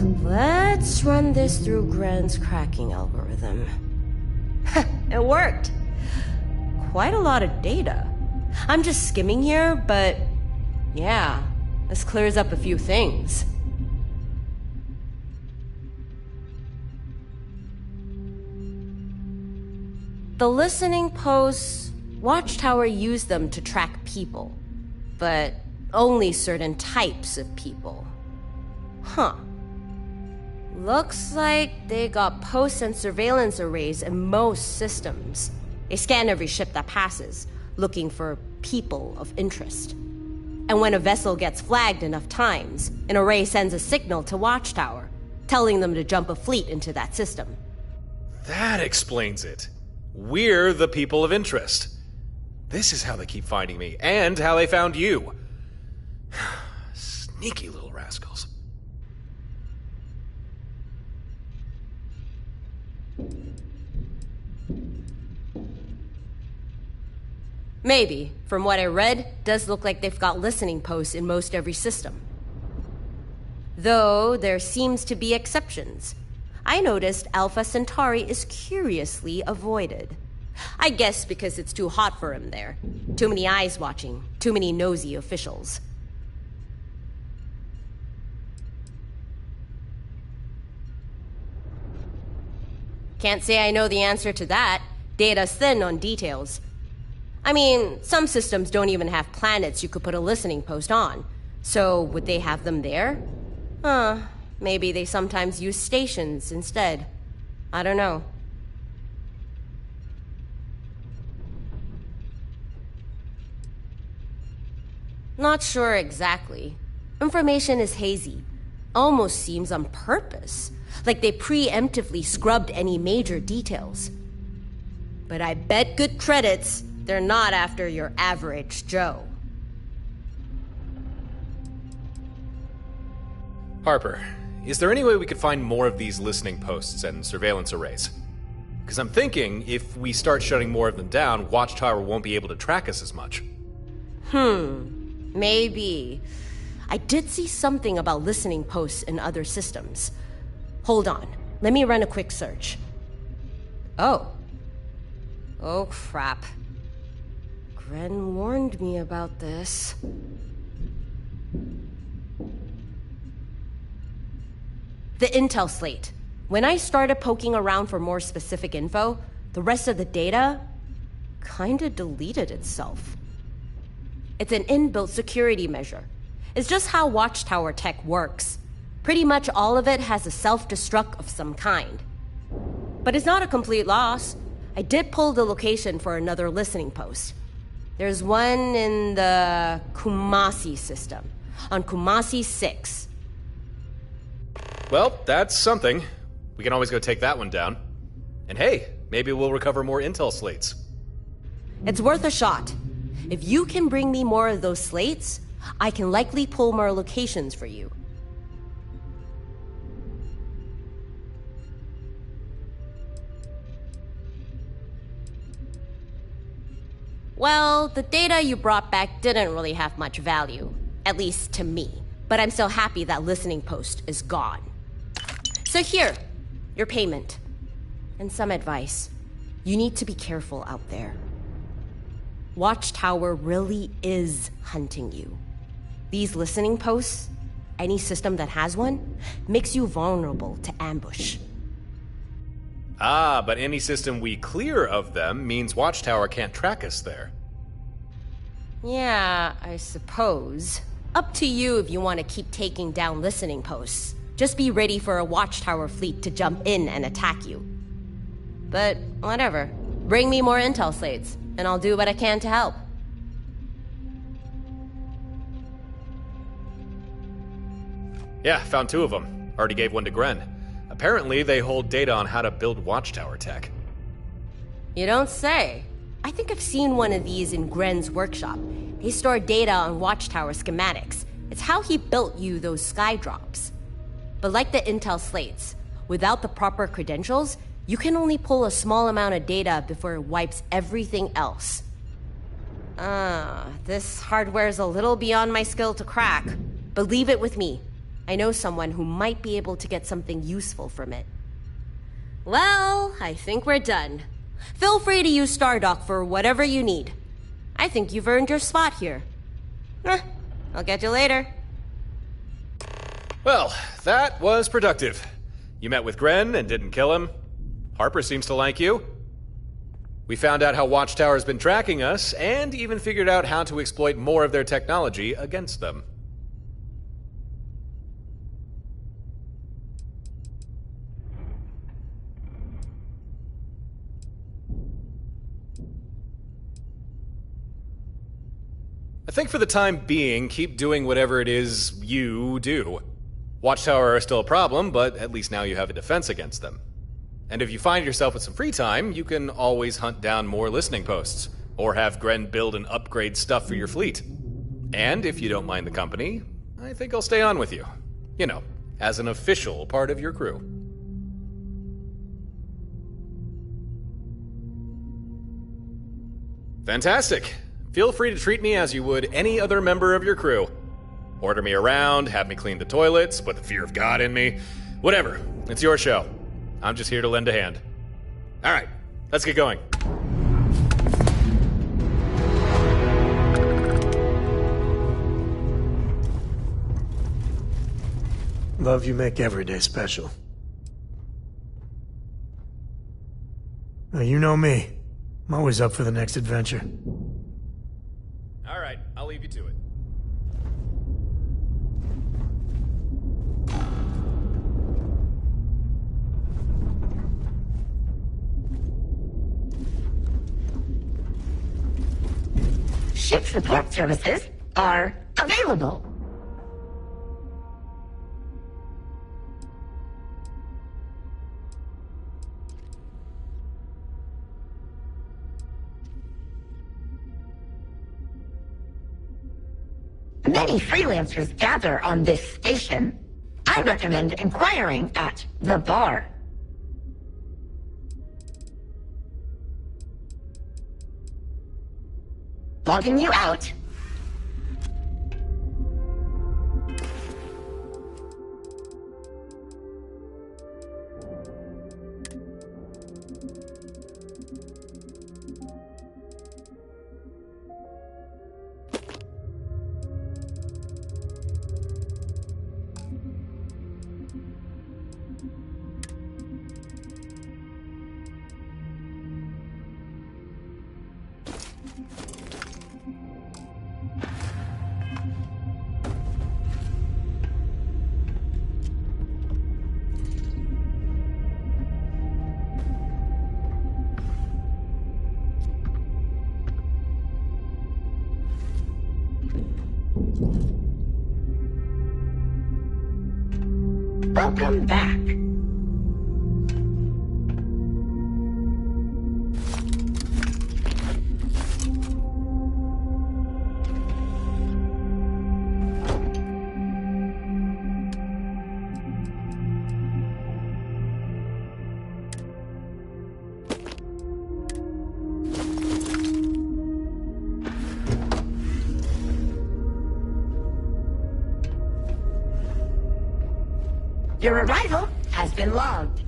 Let's run this through Grant's cracking algorithm. It worked! Quite a lot of data. I'm just skimming here, but yeah, this clears up a few things. The listening posts, Watchtower used them to track people, but only certain types of people. Huh. Looks like they got posts and surveillance arrays in most systems. They scan every ship that passes, looking for people of interest. And when a vessel gets flagged enough times, an array sends a signal to Watchtower, telling them to jump a fleet into that system. That explains it. We're the people of interest. This is how they keep finding me, and how they found you. Sneaky little rascals. Maybe. From what I read, does look like they've got listening posts in most every system. Though there seems to be exceptions. I noticed Alpha Centauri is curiously avoided. I guess because it's too hot for him there. Too many eyes watching, too many nosy officials. Can't say I know the answer to that. Data's thin on details. I mean, some systems don't even have planets you could put a listening post on. So, would they have them there? Maybe they sometimes use stations instead. I don't know. Not sure exactly. Information is hazy. Almost seems on purpose. Like they preemptively scrubbed any major details. But I bet good credits they're not after your average Joe. Harper, is there any way we could find more of these listening posts and surveillance arrays? Because I'm thinking if we start shutting more of them down, Watchtower won't be able to track us as much. Maybe. I did see something about listening posts in other systems. Hold on, let me run a quick search. Oh, crap. Gren warned me about this. The intel slate. When I started poking around for more specific info, the rest of the data kinda deleted itself. It's an inbuilt security measure. It's just how Watchtower tech works. Pretty much all of it has a self-destruct of some kind. But it's not a complete loss. I did pull the location for another listening post. There's one in the Kumasi system, on Kumasi 6. Well, that's something. We can always go take that one down. And hey, maybe we'll recover more intel slates. It's worth a shot. If you can bring me more of those slates, I can likely pull more locations for you. Well, the data you brought back didn't really have much value. At least to me. But I'm so happy that listening post is gone. So here, your payment. And some advice. You need to be careful out there. Watchtower really is hunting you. These listening posts, any system that has one, makes you vulnerable to ambush. Ah, but any system we clear of them means Watchtower can't track us there. Yeah, I suppose. Up to you if you want to keep taking down listening posts. Just be ready for a Watchtower fleet to jump in and attack you. But whatever. Bring me more intel slates, and I'll do what I can to help. Yeah, found 2 of them. Already gave one to Gren. Apparently, they hold data on how to build Watchtower tech. You don't say. I think I've seen one of these in Gren's workshop. They store data on Watchtower schematics. It's how he built you those skydrops. But like the intel slates, without the proper credentials, you can only pull a small amount of data before it wipes everything else. This hardware's a little beyond my skill to crack. But leave it with me. I know someone who might be able to get something useful from it. Well, I think we're done. Feel free to use Stardock for whatever you need. I think you've earned your spot here. I'll get you later. Well, that was productive. You met with Gren and didn't kill him. Harper seems to like you. We found out how Watchtower's been tracking us, and even figured out how to exploit more of their technology against them. I think for the time being, keep doing whatever it is you do. Watchtower are still a problem, but at least now you have a defense against them. And if you find yourself with some free time, you can always hunt down more listening posts, or have Gren build and upgrade stuff for your fleet. And if you don't mind the company, I think I'll stay on with you. You know, as an official part of your crew. Fantastic. Feel free to treat me as you would any other member of your crew. Order me around, have me clean the toilets, put the fear of God in me. Whatever. It's your show. I'm just here to lend a hand. Alright, let's get going. Love you make every day special. Now, you know me. I'm always up for the next adventure. Alright, I'll leave you to it. Ship support services are available. Many freelancers gather on this station. I recommend inquiring at the bar. Logging you out. Welcome back. Your arrival has been logged.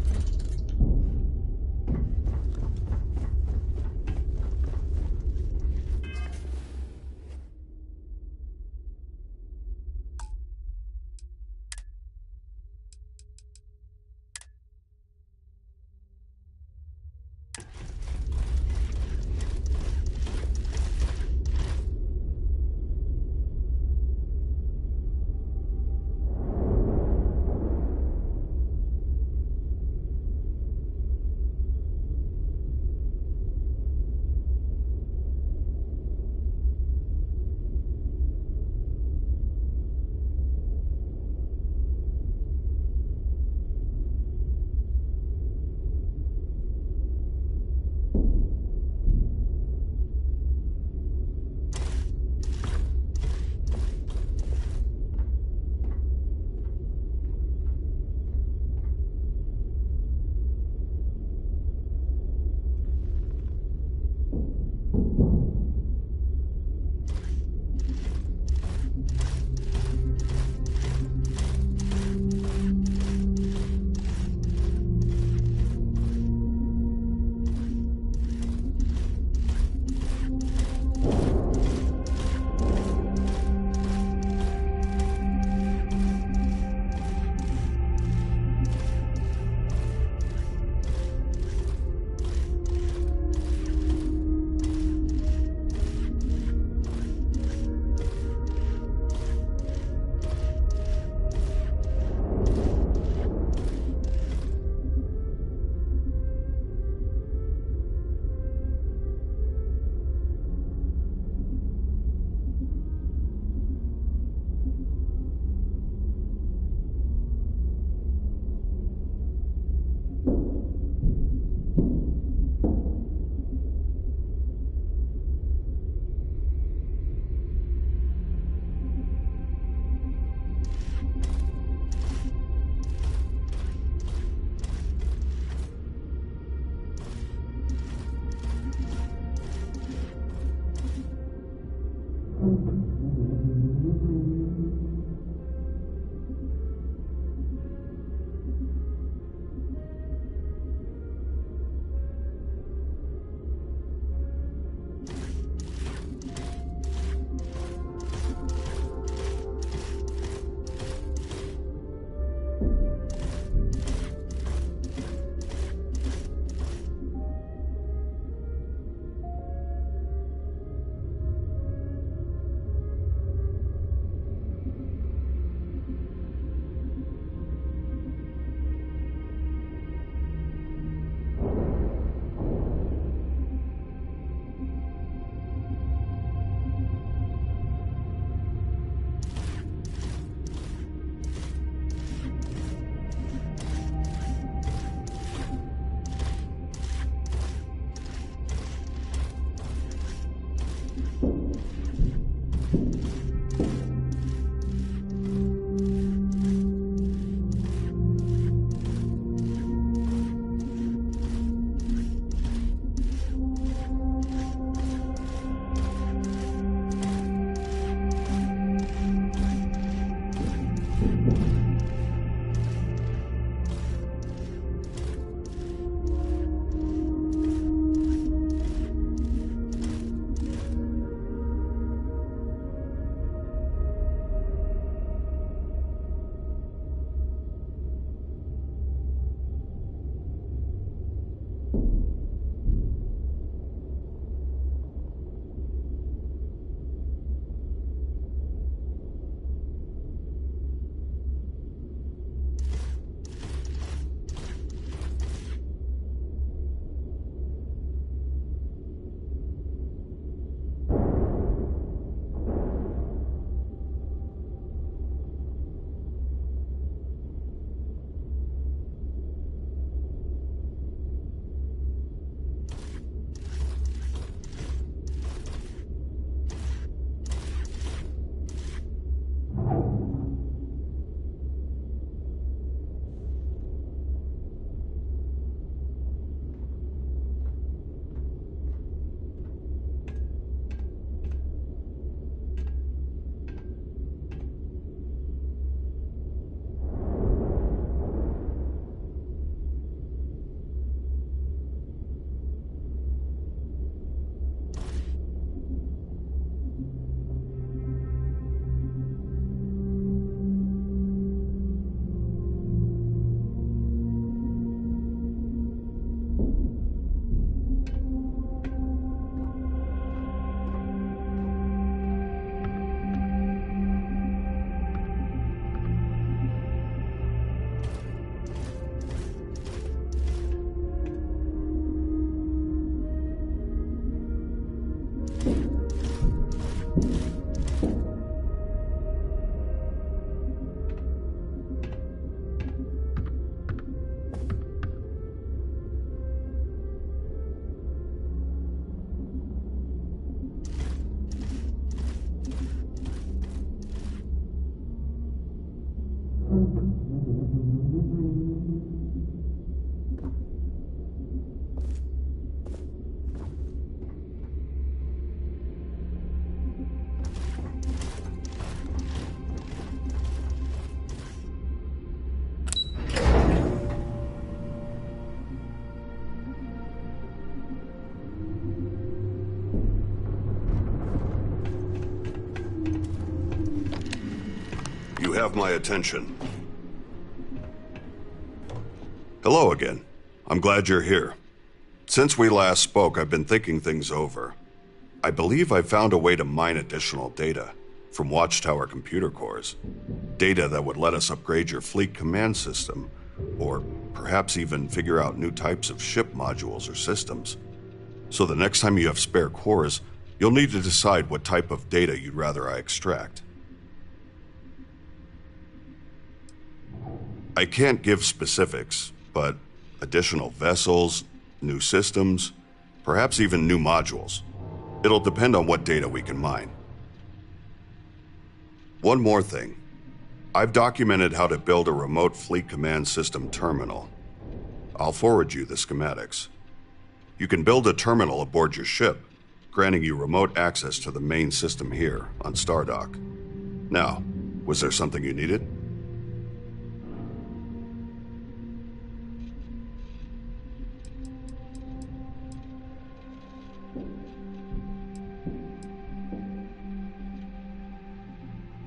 You have my attention. Hello again. I'm glad you're here. Since we last spoke, I've been thinking things over. I believe I found a way to mine additional data from Watchtower computer cores. Data that would let us upgrade your fleet command system, or perhaps even figure out new types of ship modules or systems. So the next time you have spare cores, you'll need to decide what type of data you'd rather I extract. I can't give specifics, but additional vessels, new systems, perhaps even new modules. It'll depend on what data we can mine. One more thing. I've documented how to build a remote fleet command system terminal. I'll forward you the schematics. You can build a terminal aboard your ship, granting you remote access to the main system here on Stardock. Now, was there something you needed?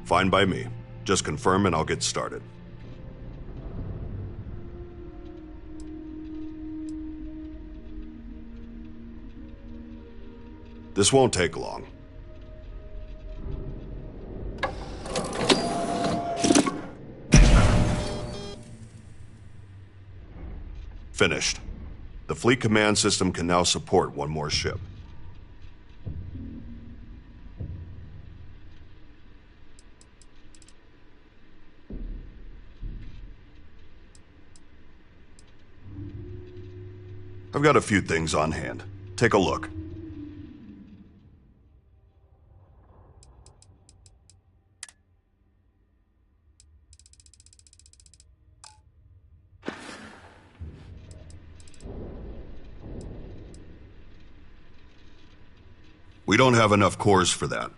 Fine by me. Just confirm and I'll get started. This won't take long. Finished. The fleet command system can now support one more ship. I've got a few things on hand. Take a look. We don't have enough cores for that.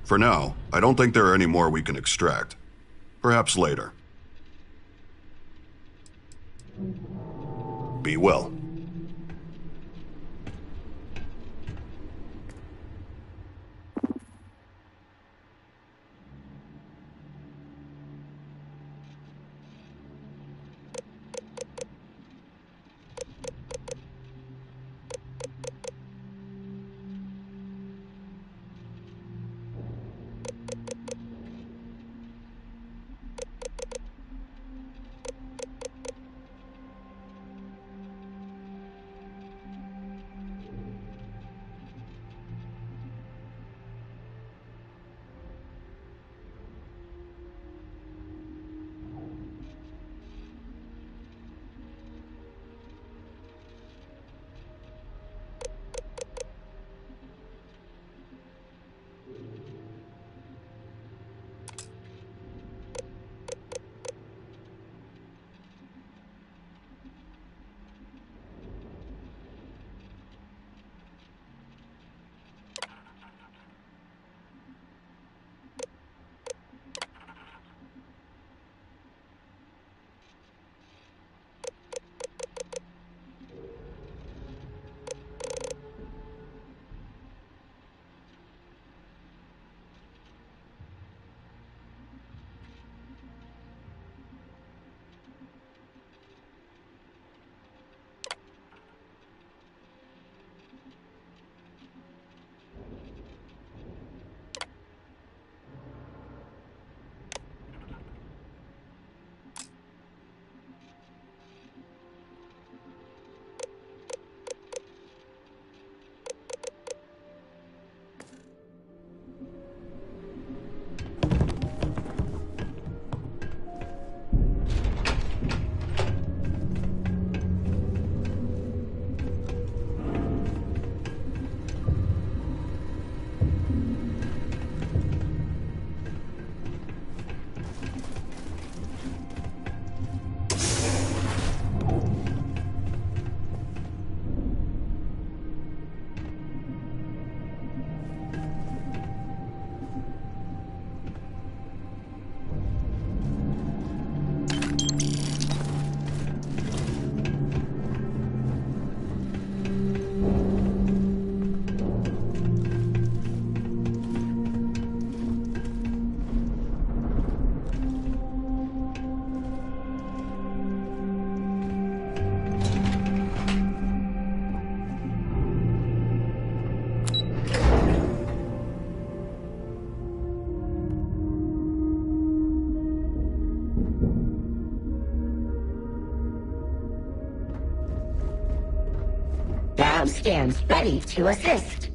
For now, I don't think there are any more we can extract. Perhaps later. Be well. Sub stands ready to assist.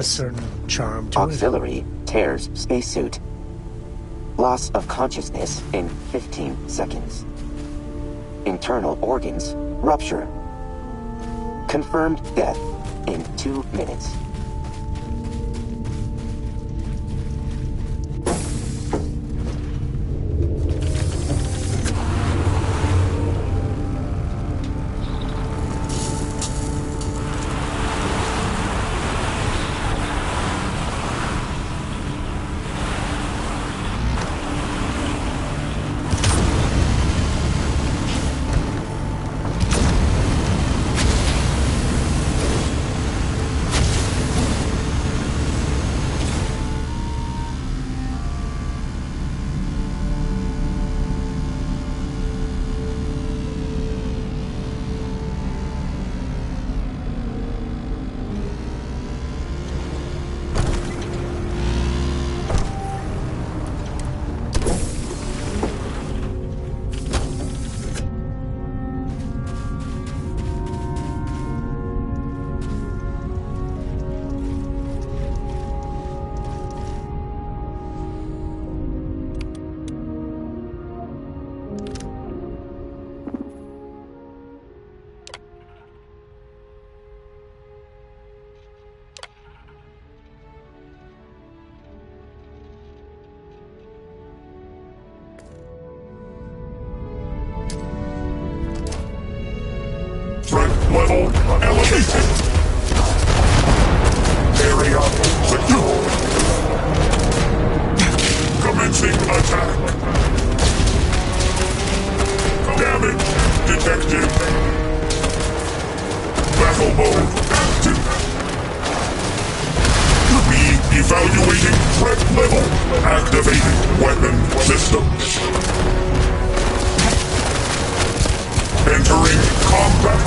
status. certain charm to it. Auxiliary tears spacesuit. Loss of consciousness in 15 seconds. Internal organs rupture. Confirmed death in 2 minutes. Level elevated. Area secure. Commencing attack. Damage detected. Battle mode active. Re-evaluating threat level. Activating weapon systems. Entering combat.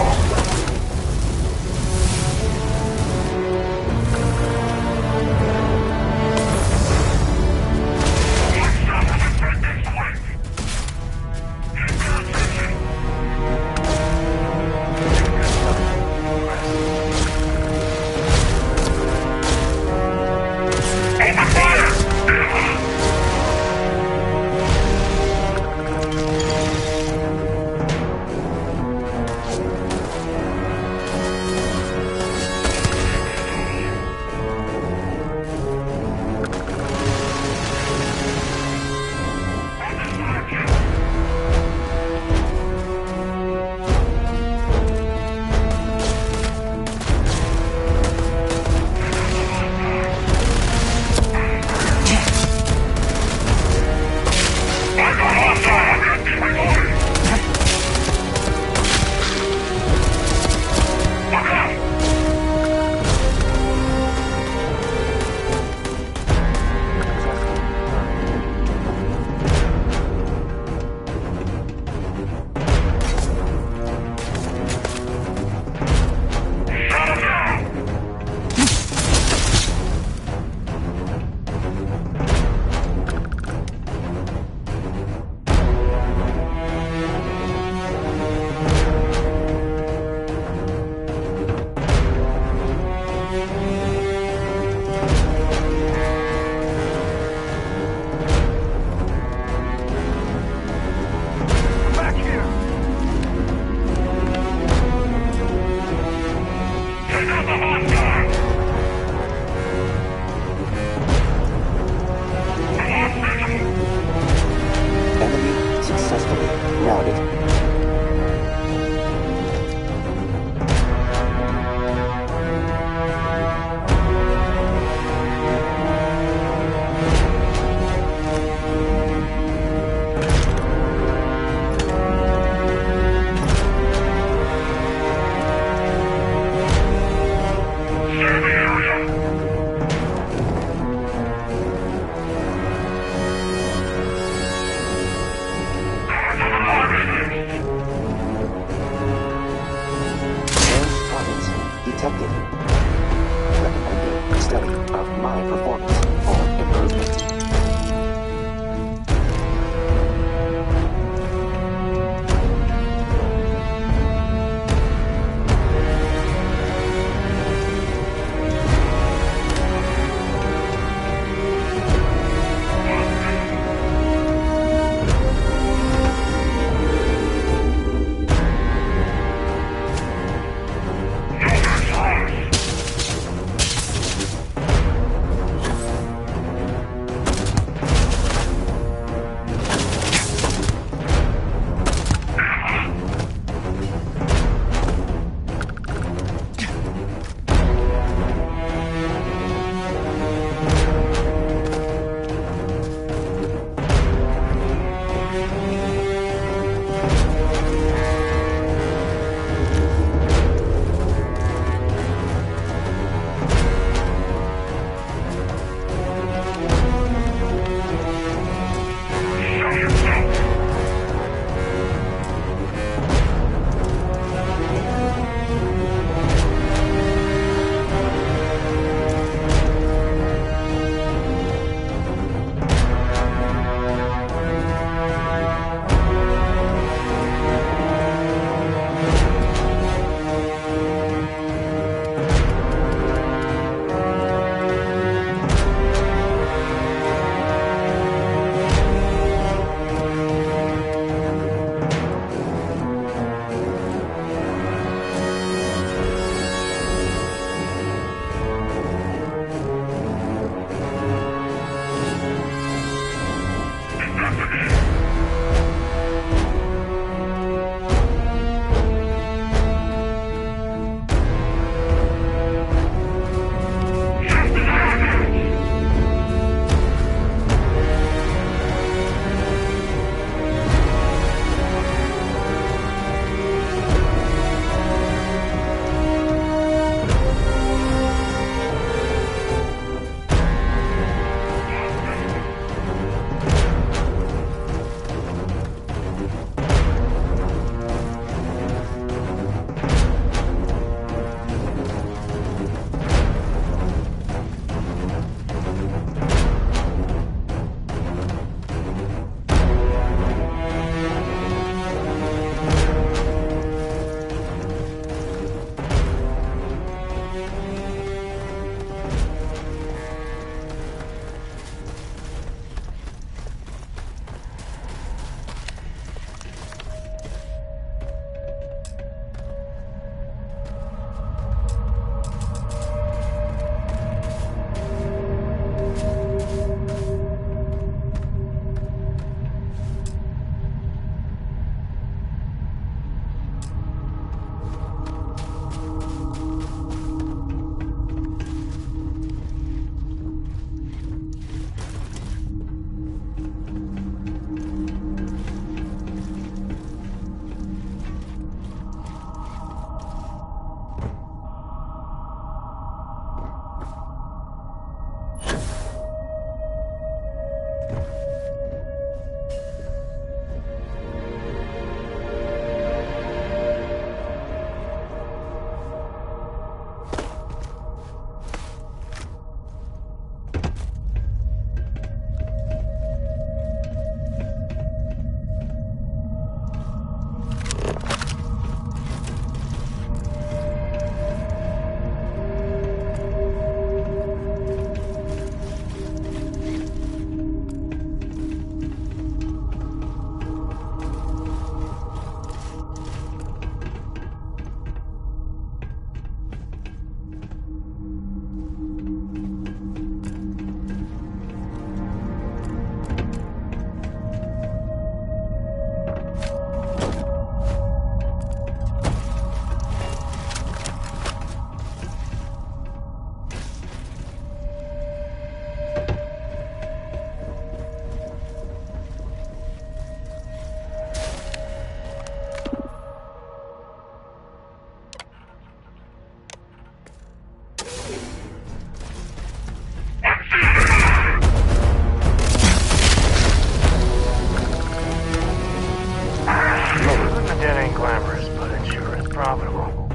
profitable.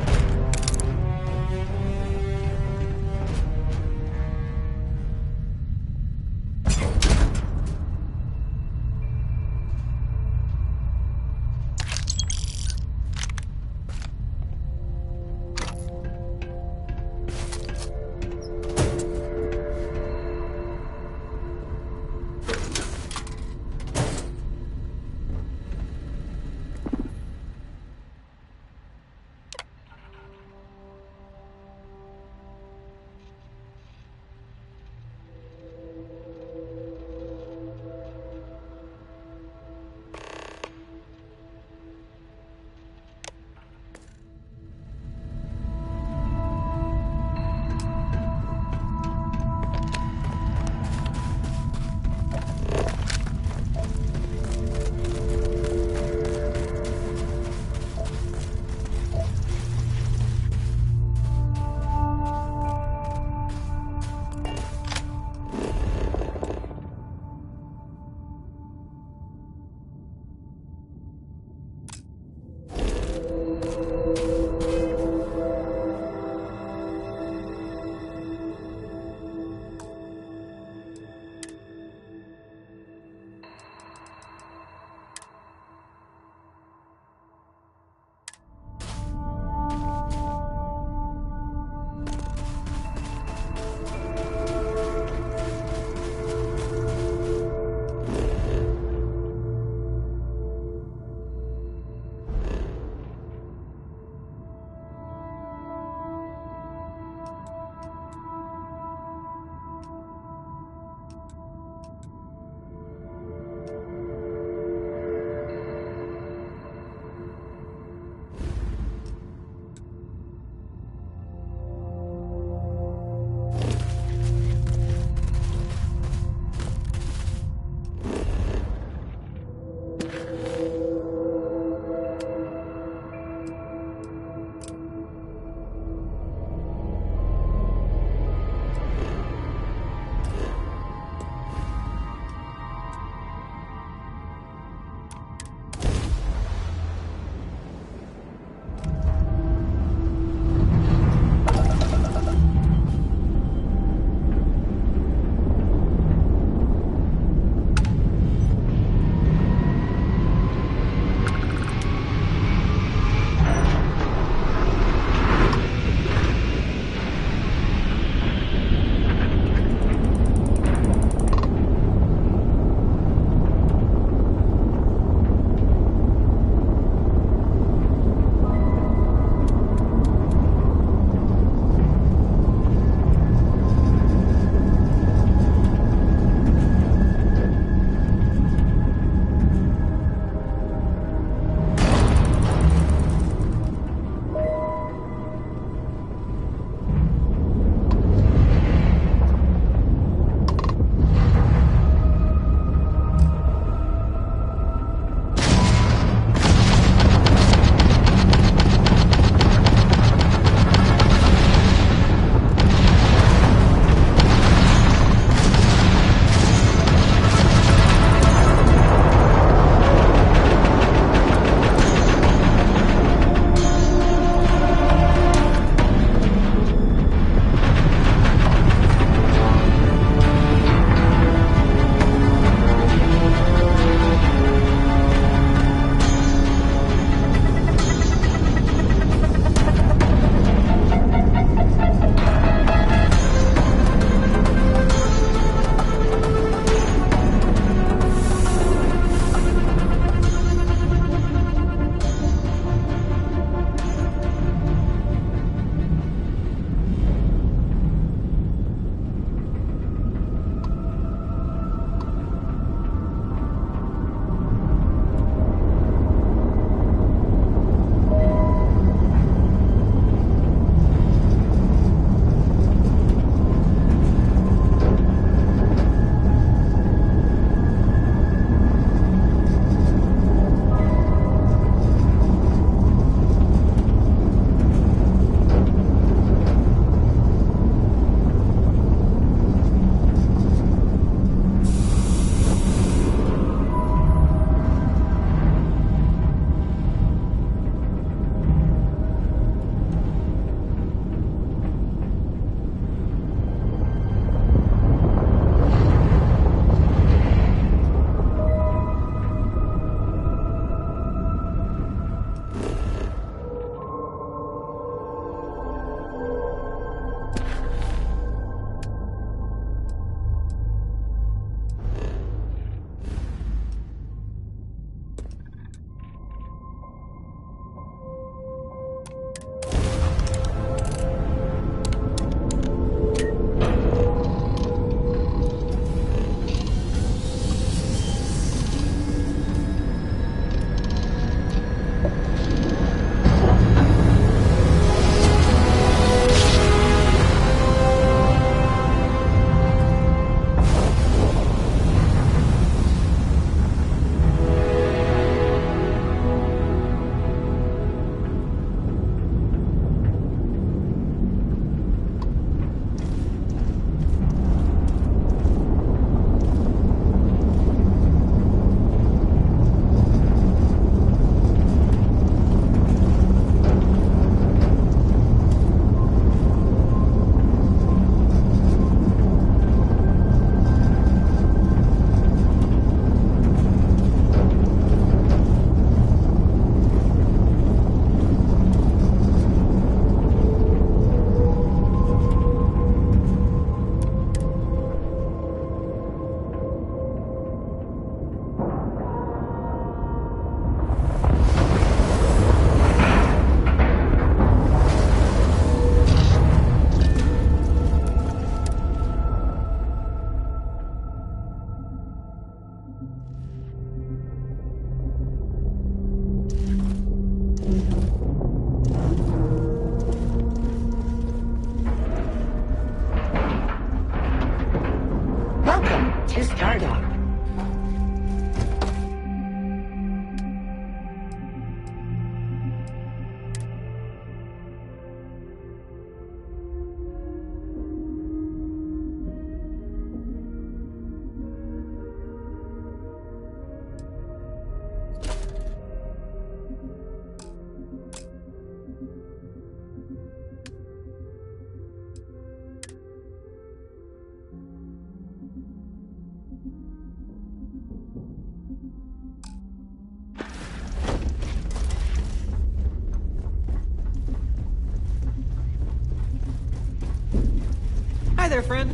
there, friend.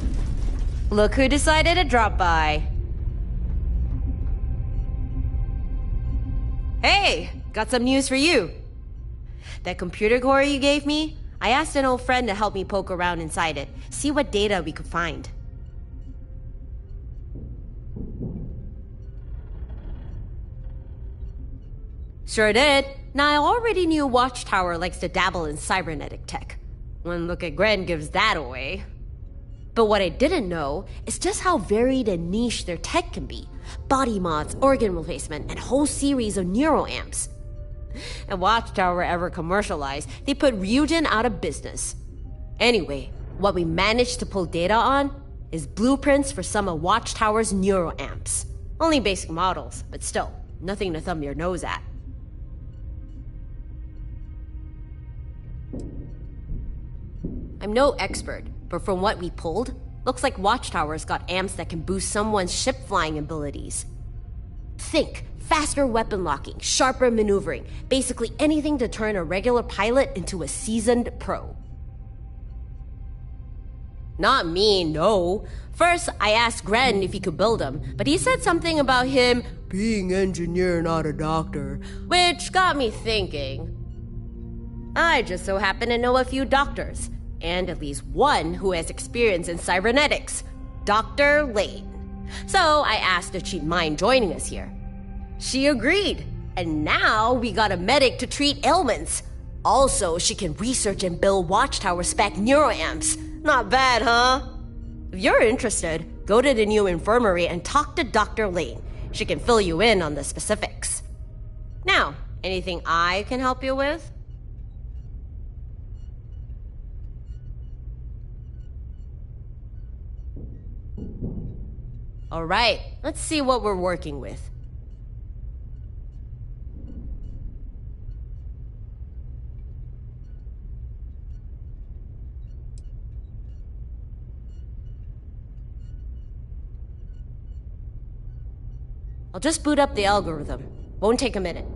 Look who decided to drop by. Hey, got some news for you. That computer core you gave me, I asked an old friend to help me poke around inside it, see what data we could find. Sure did. Now, I already knew Watchtower likes to dabble in cybernetic tech. One look at Gren gives that away. But what I didn't know is just how varied and niche their tech can be. Body mods, organ replacement, and whole series of neuroamps. And Watchtower ever commercialized, they put Ryujin out of business. Anyway, what we managed to pull data on is blueprints for some of Watchtower's neuroamps. Only basic models, but still, nothing to thumb your nose at. I'm no expert, but from what we pulled, looks like Watchtower's got amps that can boost someone's ship flying abilities. Think, faster weapon locking, sharper maneuvering, basically anything to turn a regular pilot into a seasoned pro. Not me, no. First, I asked Gren if he could build them, but he said something about him being engineer, not a doctor, which got me thinking. I just so happen to know a few doctors, and at least one who has experience in cybernetics, Dr. Lane. So I asked if she'd mind joining us here. She agreed, and now we got a medic to treat ailments. Also, she can research and build Watchtower spec neuroamps. Not bad, huh? If you're interested, go to the new infirmary and talk to Dr. Lane. She can fill you in on the specifics. Now, anything I can help you with? All right, let's see what we're working with. I'll just boot up the algorithm. Won't take a minute.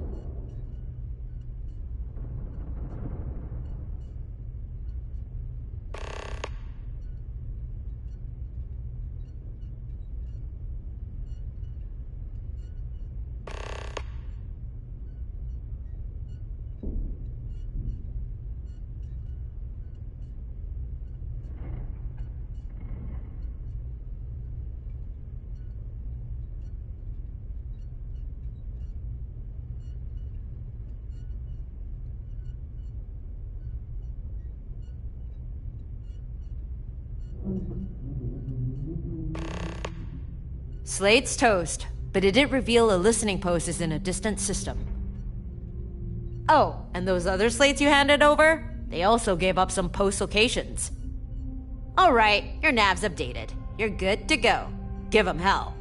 Slate's toast, but it did reveal a listening post is in a distant system. Oh, and those other slates you handed over? They also gave up some post locations. Alright, your nav's updated. You're good to go. Give 'em hell.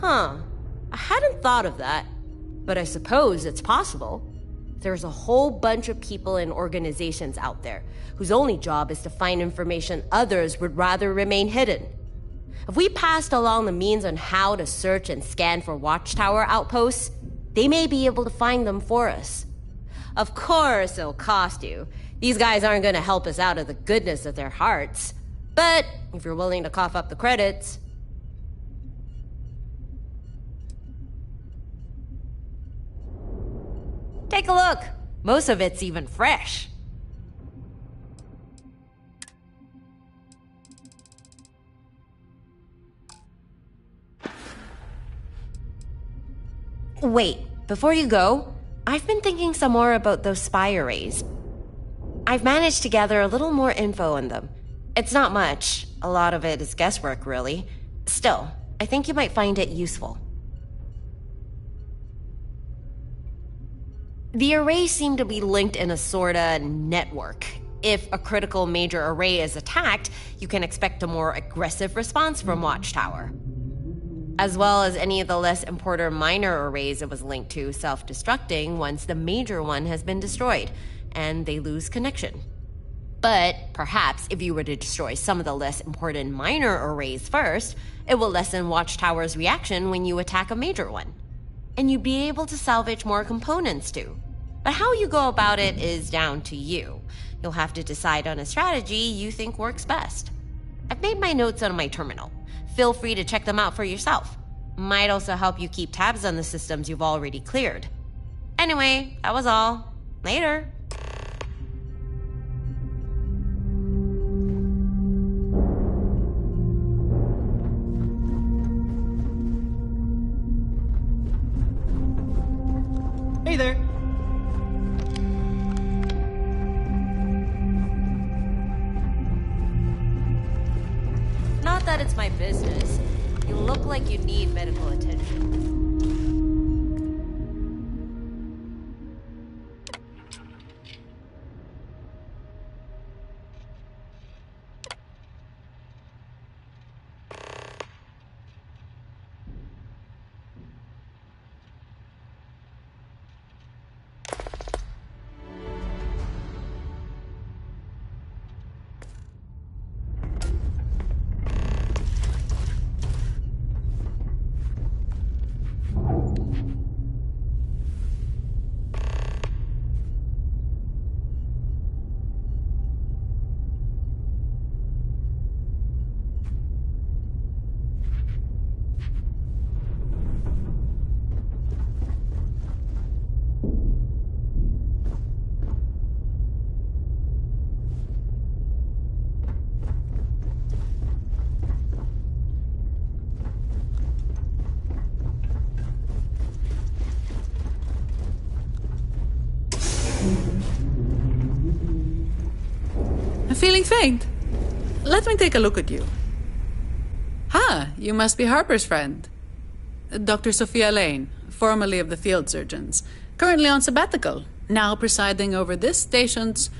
Huh. I hadn't thought of that, but I suppose it's possible. There's a whole bunch of people and organizations out there whose only job is to find information others would rather remain hidden. If we passed along the means on how to search and scan for Watchtower outposts, they may be able to find them for us. Of course, it'll cost you. These guys aren't going to help us out of the goodness of their hearts. But if you're willing to cough up the credits... Take a look. Most of it's even fresh. Wait, before you go, I've been thinking some more about those spy arrays. I've managed to gather a little more info on them. It's not much. A lot of it is guesswork, really. Still, I think you might find it useful. The arrays seem to be linked in a sorta network. If a critical major array is attacked, you can expect a more aggressive response from Watchtower. As well as any of the less important minor arrays it was linked to self-destructing once the major one has been destroyed, and they lose connection. But perhaps if you were to destroy some of the less important minor arrays first, it will lessen Watchtower's reaction when you attack a major one. And you'd be able to salvage more components too. But how you go about it is down to you. You'll have to decide on a strategy you think works best. I've made my notes on my terminal. Feel free to check them out for yourself. Might also help you keep tabs on the systems you've already cleared. Anyway, that was all. Later. Hey there. Not that it's my business. You look like you need medical attention. Feeling faint? Let me take a look at you. You must be Harper's friend. Dr. Sophia Lane, formerly of the field surgeons, currently on sabbatical, now presiding over this station's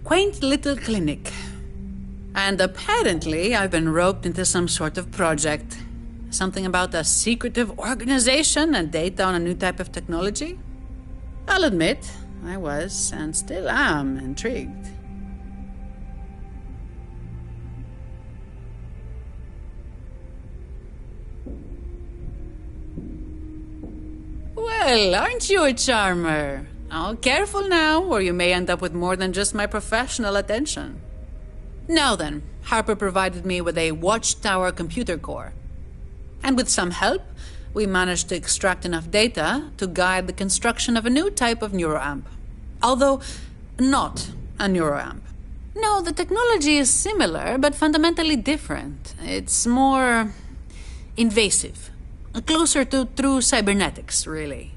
quaint little clinic. And apparently I've been roped into some sort of project. Something about a secretive organization and data on a new type of technology. I'll admit, I was, and still am, intrigued. Well, aren't you a charmer? Oh, careful now, or you may end up with more than just my professional attention. Now then, Harper provided me with a watchtower computer core. And with some help, we managed to extract enough data to guide the construction of a new type of neuroamp. Although, not a neuroamp. No, the technology is similar, but fundamentally different. It's more invasive. Closer to true cybernetics, really.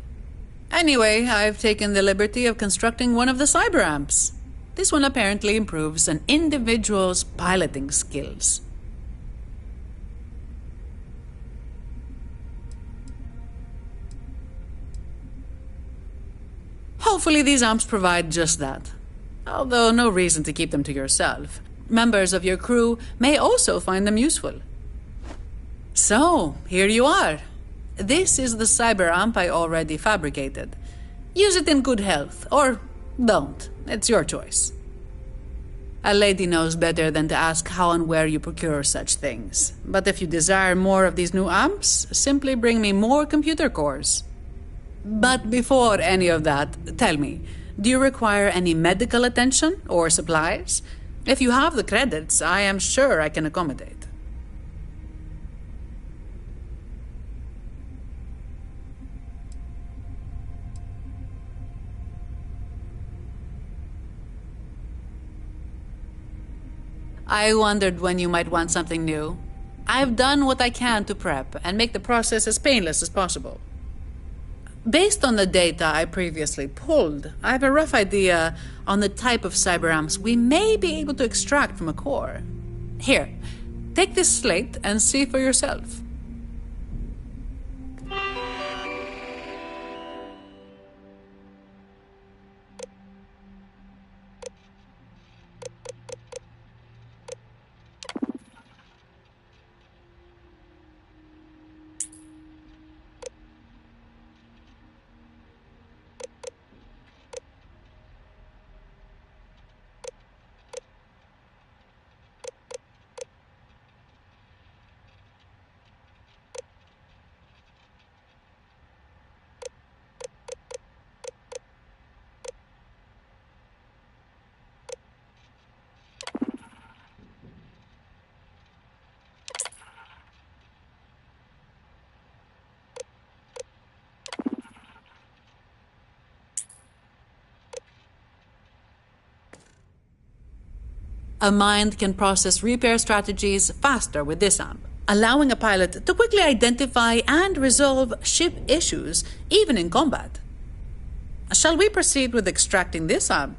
Anyway, I've taken the liberty of constructing one of the cyberamps. This one apparently improves an individual's piloting skills. Hopefully these amps provide just that. Although no reason to keep them to yourself. Members of your crew may also find them useful. So, here you are. This is the cyber amp I already fabricated. Use it in good health, or don't. It's your choice. A lady knows better than to ask how and where you procure such things. But if you desire more of these new amps, simply bring me more computer cores. But before any of that, tell me, do you require any medical attention or supplies? If you have the credits, I am sure I can accommodate. I wondered when you might want something new. I've done what I can to prep and make the process as painless as possible. Based on the data I previously pulled, I have a rough idea on the type of cyberamps we may be able to extract from a core. Here, take this slate and see for yourself. A mind can process repair strategies faster with this amp, allowing a pilot to quickly identify and resolve ship issues, even in combat. Shall we proceed with extracting this amp?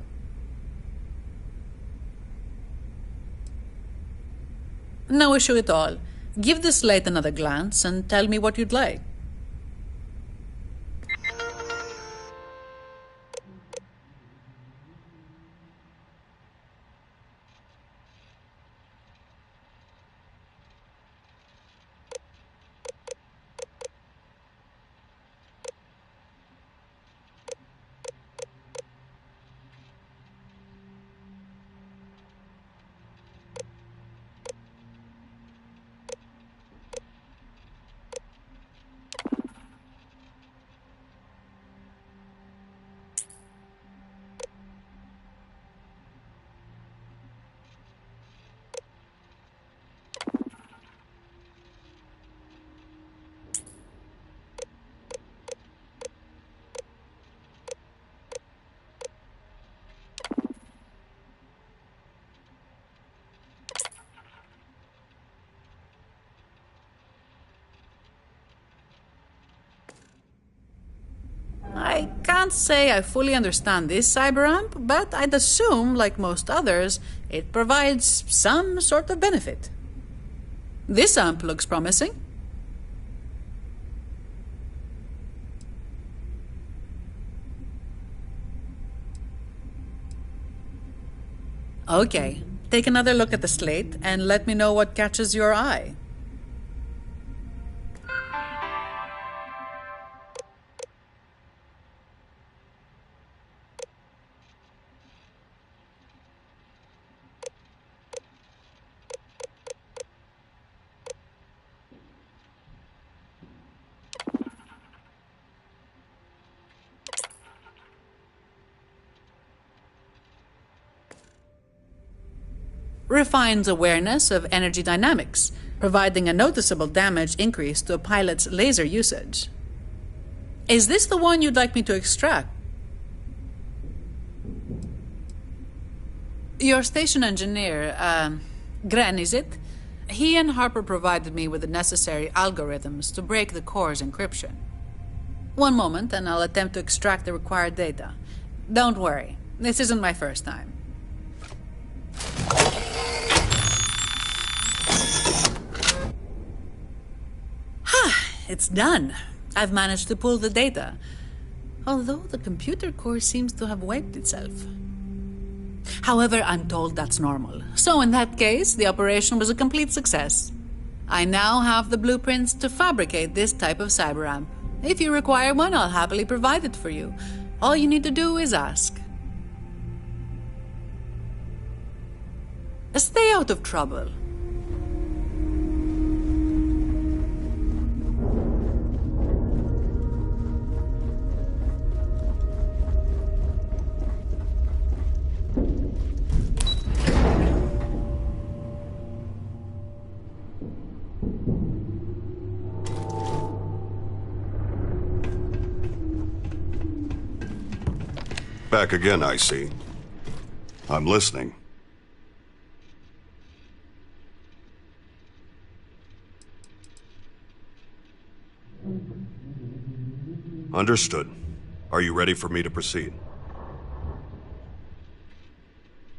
No issue at all. Give the slate another glance and tell me what you'd like. I can't say I fully understand this cyber amp, but I'd assume, like most others, it provides some sort of benefit. This amp looks promising. Okay, take another look at the slate and let me know what catches your eye. Refines awareness of energy dynamics, providing a noticeable damage increase to a pilot's laser usage. Is this the one you'd like me to extract? Your station engineer, Gren, is it? He and Harper provided me with the necessary algorithms to break the core's encryption. One moment, and I'll attempt to extract the required data. Don't worry, this isn't my first time. It's done. I've managed to pull the data, although the computer core seems to have wiped itself. However, I'm told that's normal. So in that case, the operation was a complete success. I now have the blueprints to fabricate this type of cyber amp. If you require one, I'll happily provide it for you. All you need to do is ask. Stay out of trouble. Back again, I see. I'm listening. Understood. Are you ready for me to proceed?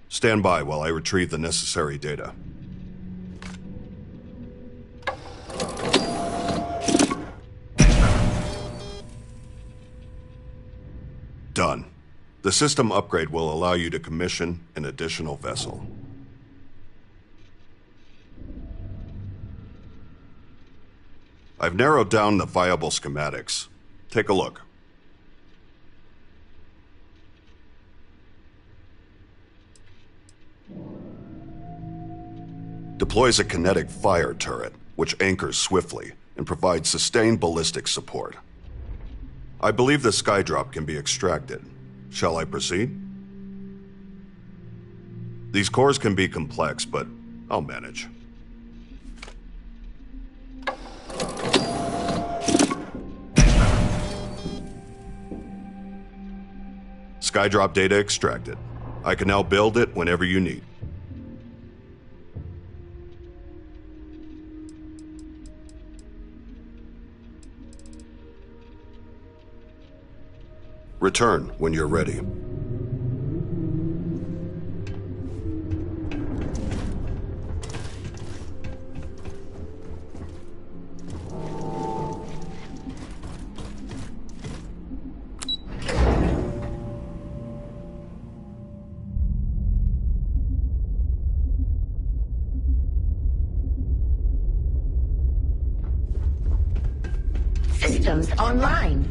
Stand by while I retrieve the necessary data. Done. The system upgrade will allow you to commission an additional vessel. I've narrowed down the viable schematics. Take a look. Deploys a kinetic fire turret, which anchors swiftly and provides sustained ballistic support. I believe the skydrop can be extracted. Shall I proceed? These cores can be complex, but I'll manage. Skydrop data extracted. I can now build it whenever you need. Return when you're ready. Systems online.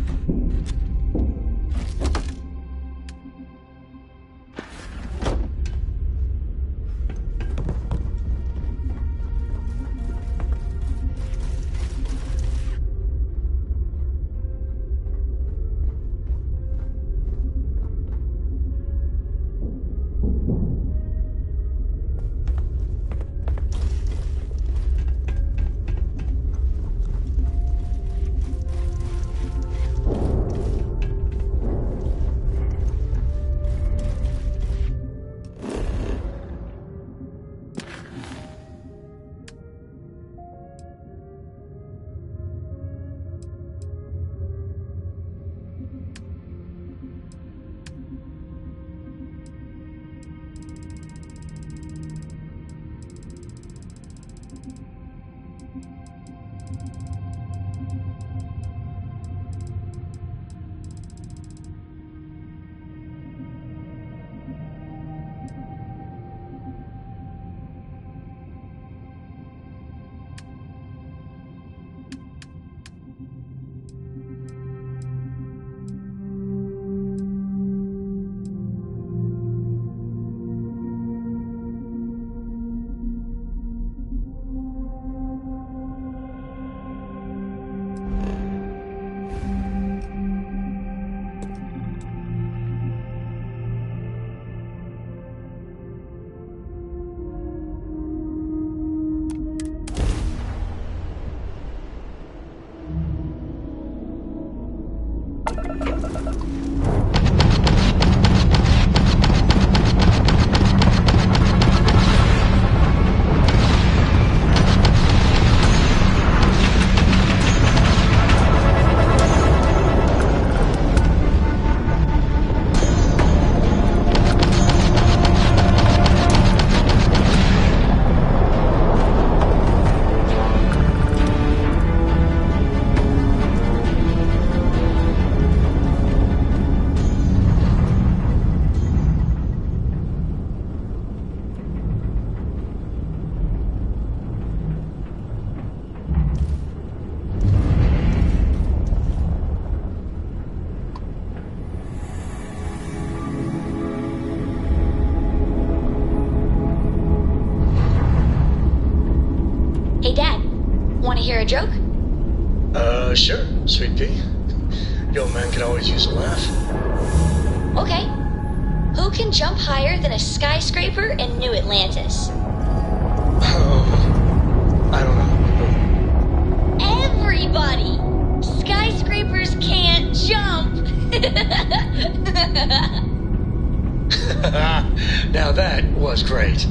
Hey, Dad. Want to hear a joke? Sure, Sweet Pea. Your old man can always use a laugh. Okay. Who can jump higher than a skyscraper in New Atlantis? Oh, I don't know. Everybody! Skyscrapers can't jump! Now that was great.